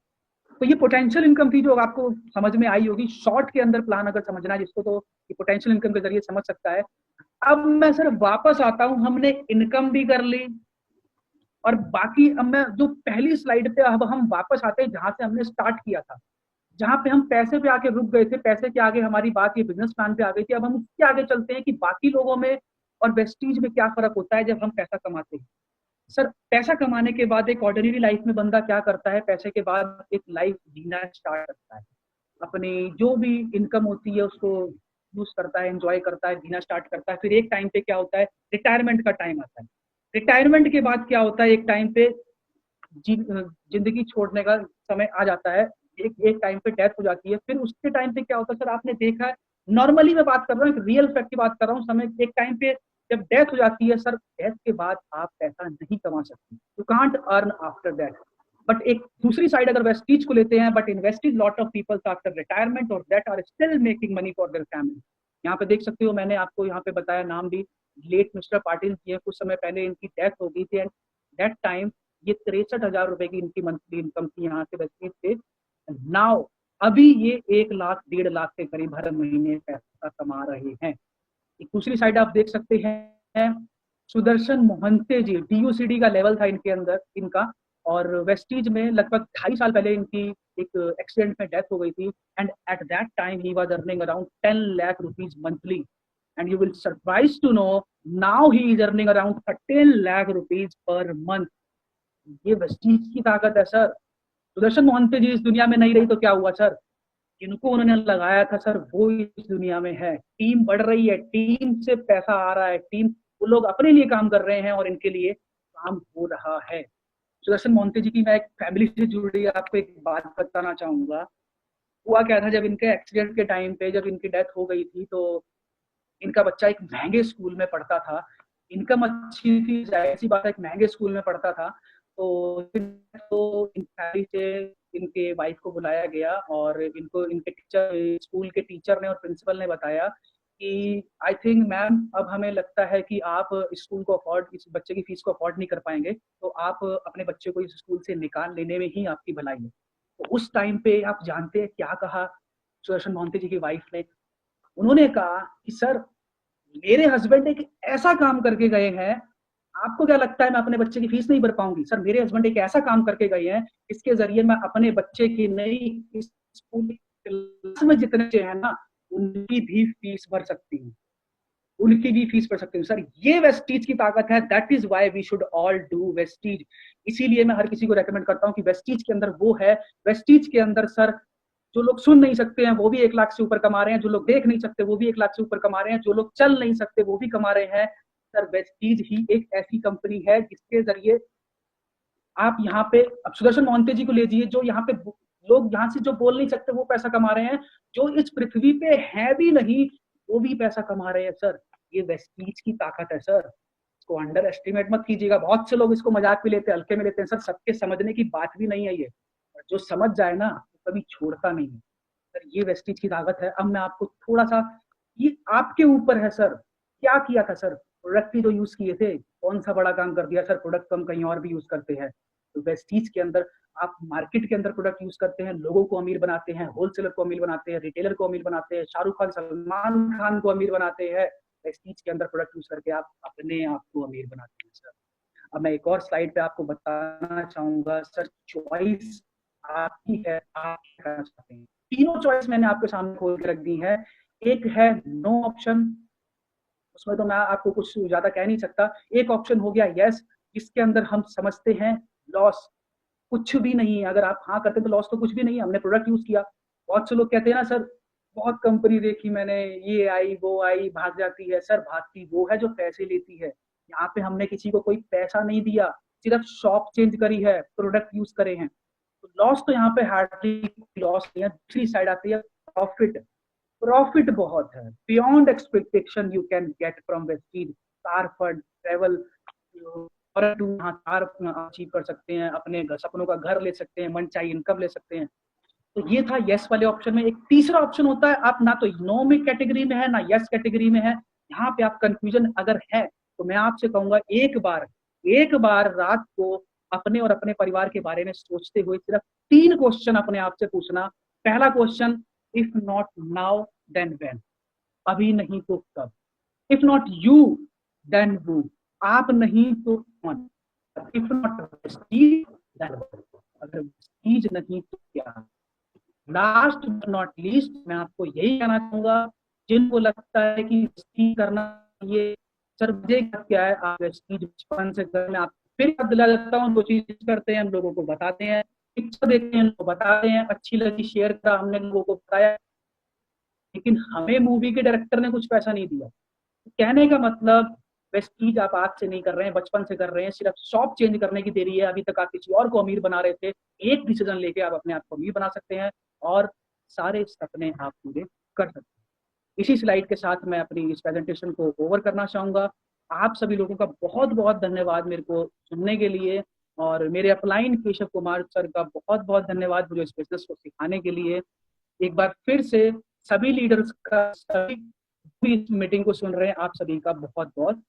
तो ये पोटेंशियल इनकम थी जो आपको समझ में आई होगी। शॉर्ट के अंदर प्लान अगर समझना है जिसको, तो ये पोटेंशियल इनकम के जरिए समझ सकता है। अब मैं सर वापस आता हूं, हमने इनकम भी कर ली और बाकी अब मैं जो पहली स्लाइड पे, अब हम वापस आते हैं जहां से हमने स्टार्ट किया था, जहां पे हम पैसे पे आके रुक गए थे। पैसे के आगे हमारी बात ये बिजनेस प्लान पे आ गई थी। अब हम उसके आगे चलते हैं कि बाकी लोगों में और वेस्टीज में क्या फर्क होता है जब हम पैसा कमाते हैं। सर पैसा कमाने के बाद एक ऑर्डिनरी लाइफ में बंदा क्या करता है? पैसे के बाद एक लाइफ जीना स्टार्ट करता है, अपनी जो भी इनकम होती है उसको यूज करता है, एंजॉय करता है, जीना स्टार्ट करता है। फिर एक टाइम पे क्या होता है? रिटायरमेंट का टाइम आता है। रिटायरमेंट के बाद क्या होता है? एक टाइम पे जिंदगी छोड़ने का समय आ जाता है। एक टाइम पे डेथ हो जाती है। फिर उसके टाइम पे क्या होता है? सर आपने देखा है, नॉर्मली मैं बात कर रहा हूँ, एक रियल फैक्ट की बात कर रहा हूँ। समय एक टाइम पे जब डेथ हो जाती है सर, डेथ के बाद आप पैसा नहीं कमा सकते, you can't earn after that. But एक दूसरी साइड अगर वेस्टीज को लेते हैं, but invested lot of people after retirement और that are still making money for their family. यहाँ पे देख सकते हो, मैंने आपको यहाँ पे बताया नाम भी, लेट मिस्टर पाटिल जी है। कुछ समय पहले इनकी डेथ हो गई थी एंड दैट टाइम ये 63,000 रुपए की इनकी मंथली इनकम थी यहाँ से वेस्टीज से। नाउ अभी ये 1 लाख 1.5 लाख के करीब हर महीने पैसा कमा रहे हैं। एक दूसरी साइड आप देख सकते हैं, सुदर्शन मोहंते जी, डीयूसीडी का लेवल था इनके अंदर इनका, और वेस्टीज में लगभग 2.5 साल पहले इनकी एक एक्सीडेंट में डेथ हो गई थी and at that time he was earning around 10 lakh rupees monthly and you will surprise to know now he is earning around 13 lakh rupees per month. ये वेस्टीज की ताकत है सर। सुदर्शन मोहंते जी इस दुनिया में नहीं रही तो क्या हुआ सर? जिनको उन्होंने लगाया था सर वो इस दुनिया में है। टीम बढ़ रही है, टीम से पैसा आ रहा है, टीम, वो लोग अपने लिए काम कर रहे हैं और इनके लिए काम हो रहा है। सुदर्शन मोहंती जी की मैं एक फैमिली से जुड़ी आपको एक बात बताना चाहूंगा। हुआ क्या था, जब इनके एक्सीडेंट के टाइम पे जब इनकी डेथ हो गई थी तो इनका बच्चा एक महंगे स्कूल में पढ़ता था। इनकम अच्छी थी, जाहिर सी बात है, एक महंगे स्कूल में पढ़ता था। तो इन फैमिली से इनके वाइफ को बुलाया गया और इनको इनके टीचर, स्कूल के टीचर ने और प्रिंसिपल ने बताया कि आई थिंक मैम अब हमें लगता है कि आप स्कूल को अफोर्ड, इस बच्चे की फीस को अफोर्ड नहीं कर पाएंगे, तो आप अपने बच्चे को इस स्कूल से निकाल लेने में ही आपकी भलाई है। तो उस टाइम पे आप जानते हैं क्या कहा सुदर्शन मोहंती जी की वाइफ ने? उन्होंने कहा कि सर मेरे हस्बैंड एक ऐसा काम करके गए हैं, आपको क्या लगता है मैं अपने बच्चे की फीस नहीं भर पाऊंगी? सर मेरे हस्बैंड एक ऐसा काम करके गए हैं, इसके जरिए मैं अपने बच्चे की नई स्कूल क्लास में जितने बच्चे हैं ना उनकी भी फीस भर सकती हूँ, उनकी भी फीस भर सकती हूँ। सर ये वेस्टीज की ताकत है। That is why we should all do Vestige. इसीलिए मैं हर किसी को रेकमेंड करता हूँ कि वेस्टीज के अंदर वो है। वेस्टीज के अंदर सर जो लोग सुन नहीं सकते हैं वो भी 1 लाख से ऊपर कमा रहे हैं, जो लोग देख नहीं सकते वो भी 1 लाख से ऊपर कमा रहे हैं, जो लोग चल नहीं सकते वो भी कमा रहे हैं। सर वेस्टीज ही एक ऐसी कंपनी है जिसके जरिए आप यहाँ पे, अब सुदर्शन मोहंती जी को लीजिए, जो यहाँ पे लोग यहाँ से जो बोल नहीं सकते वो पैसा कमा रहे हैं, जो इस पृथ्वी पे है भी नहीं वो भी पैसा कमा रहे हैं सर। ये वेस्टीज की ताकत है सर, इसको अंडर एस्टिमेट मत कीजिएगा। बहुत से लोग इसको मजाक भी लेते हैं, हल्के में लेते हैं। सर सबके समझने की बात भी नहीं है ये, जो समझ जाए ना तो कभी छोड़ता नहीं है सर। ये वेस्टीज की ताकत है। अब मैं आपको थोड़ा सा, ये आपके ऊपर है सर, क्या किया था सर? प्रोडक्ट ही तो यूज किए थे, कौन सा बड़ा काम कर दिया सर? प्रोडक्ट तो हम कहीं और भी यूज करते हैं। तो वेस्टीज के अंदर आप मार्केट के अंदर प्रोडक्ट यूज करते हैं, लोगों को अमीर बनाते हैं, होलसेलर को अमीर बनाते हैं, रिटेलर को अमीर बनाते हैं, शाहरुख खान सलमान खान को अमीर बनाते हैं। वेस्टीज के अंदर प्रोडक्ट यूज करके आप अपने आप को अमीर बनाते हैं सर। अब मैं एक और स्लाइड पे आपको बताना चाहूंगा सर, चॉइस आपकी है, आप क्या करना चाहते हैं। तीनों चॉइस मैंने आपके सामने खोल के रख दी है। एक है नो ऑप्शन, उसमें तो मैं आपको कुछ ज्यादा कह नहीं सकता। एक ऑप्शन हो गया यस, जिसके अंदर हम समझते हैं लॉस कुछ भी नहीं है। अगर आप हाँ करते हैं तो लॉस तो कुछ भी नहीं है, हमने प्रोडक्ट यूज किया। बहुत से लोग कहते हैं ना सर बहुत कंपनी देखी मैंने, ये आई वो आई, भाग जाती है। सर भागती वो है जो पैसे लेती है। यहाँ पे हमने किसी को कोई पैसा नहीं दिया, सिर्फ शॉप चेंज करी है, प्रोडक्ट यूज करे हैं। तो लॉस तो यहाँ पे हार्डली लॉस नहीं है। दूसरी साइड आती है प्रॉफिट। प्रॉफिट बहुत है, beyond expectation u can get from Vestige. Car fund, travel और यहाँ कार अचीव कर सकते हैं, अपने सपनों का घर ले सकते हैं, मन चाहिए इनकम ले सकते हैं। तो ये था यस वाले ऑप्शन में। एक तीसरा ऑप्शन होता है, आप ना तो नो में कैटेगरी में है ना यस कैटेगरी में है, यहाँ पे आप कंफ्यूजन अगर है तो मैं आपसे कहूंगा एक बार रात को अपने और अपने परिवार के बारे में सोचते हुए सिर्फ 3 क्वेश्चन अपने आप से पूछना। पहला question, if not now then when, अभी नहीं तो कब। If not you then who, आप नहीं तो कौन। If not Prestige then what, अगर प्रेस्टीज नहीं तो क्या। लास्ट बट नॉट लीस्ट, मैं आपको यही कहना चाहूंगा, जिनको लगता है कि प्रेस्टीज करना ये सर मुझे क्या है, आप प्रेस्टीज बचपन से करने, आप फिर याद दिला देता हूँ, 2 चीज करते हैं, हम लोगों को बताते हैं, पिक्चर देखते हैं, लोग बताते हैं, अच्छी लगी शेयर करा, हमने लोगों को बताया, लेकिन हमें मूवी के डायरेक्टर ने कुछ पैसा नहीं दिया। कहने का मतलब, वेस्टीज आप आज से नहीं कर रहे हैं, बचपन से कर रहे हैं, सिर्फ शॉप चेंज करने की देरी है। अभी तक आप किसी और को अमीर बना रहे थे, एक डिसीजन लेके आप अपने आप को अमीर बना सकते हैं और सारे सपने आप पूरे कर सकते हैं। इसी स्लाइड के साथ मैं अपनी इस प्रेजेंटेशन को ओवर करना चाहूंगा। आप सभी लोगों का बहुत बहुत धन्यवाद मेरे को सुनने के लिए, और मेरे अपलाइन केशव कुमार सर का बहुत बहुत धन्यवाद मुझे इस बिजनेस को सिखाने के लिए। एक बार फिर से सभी लीडर्स का, सभी इस मीटिंग को सुन रहे हैं, आप सभी का बहुत बहुत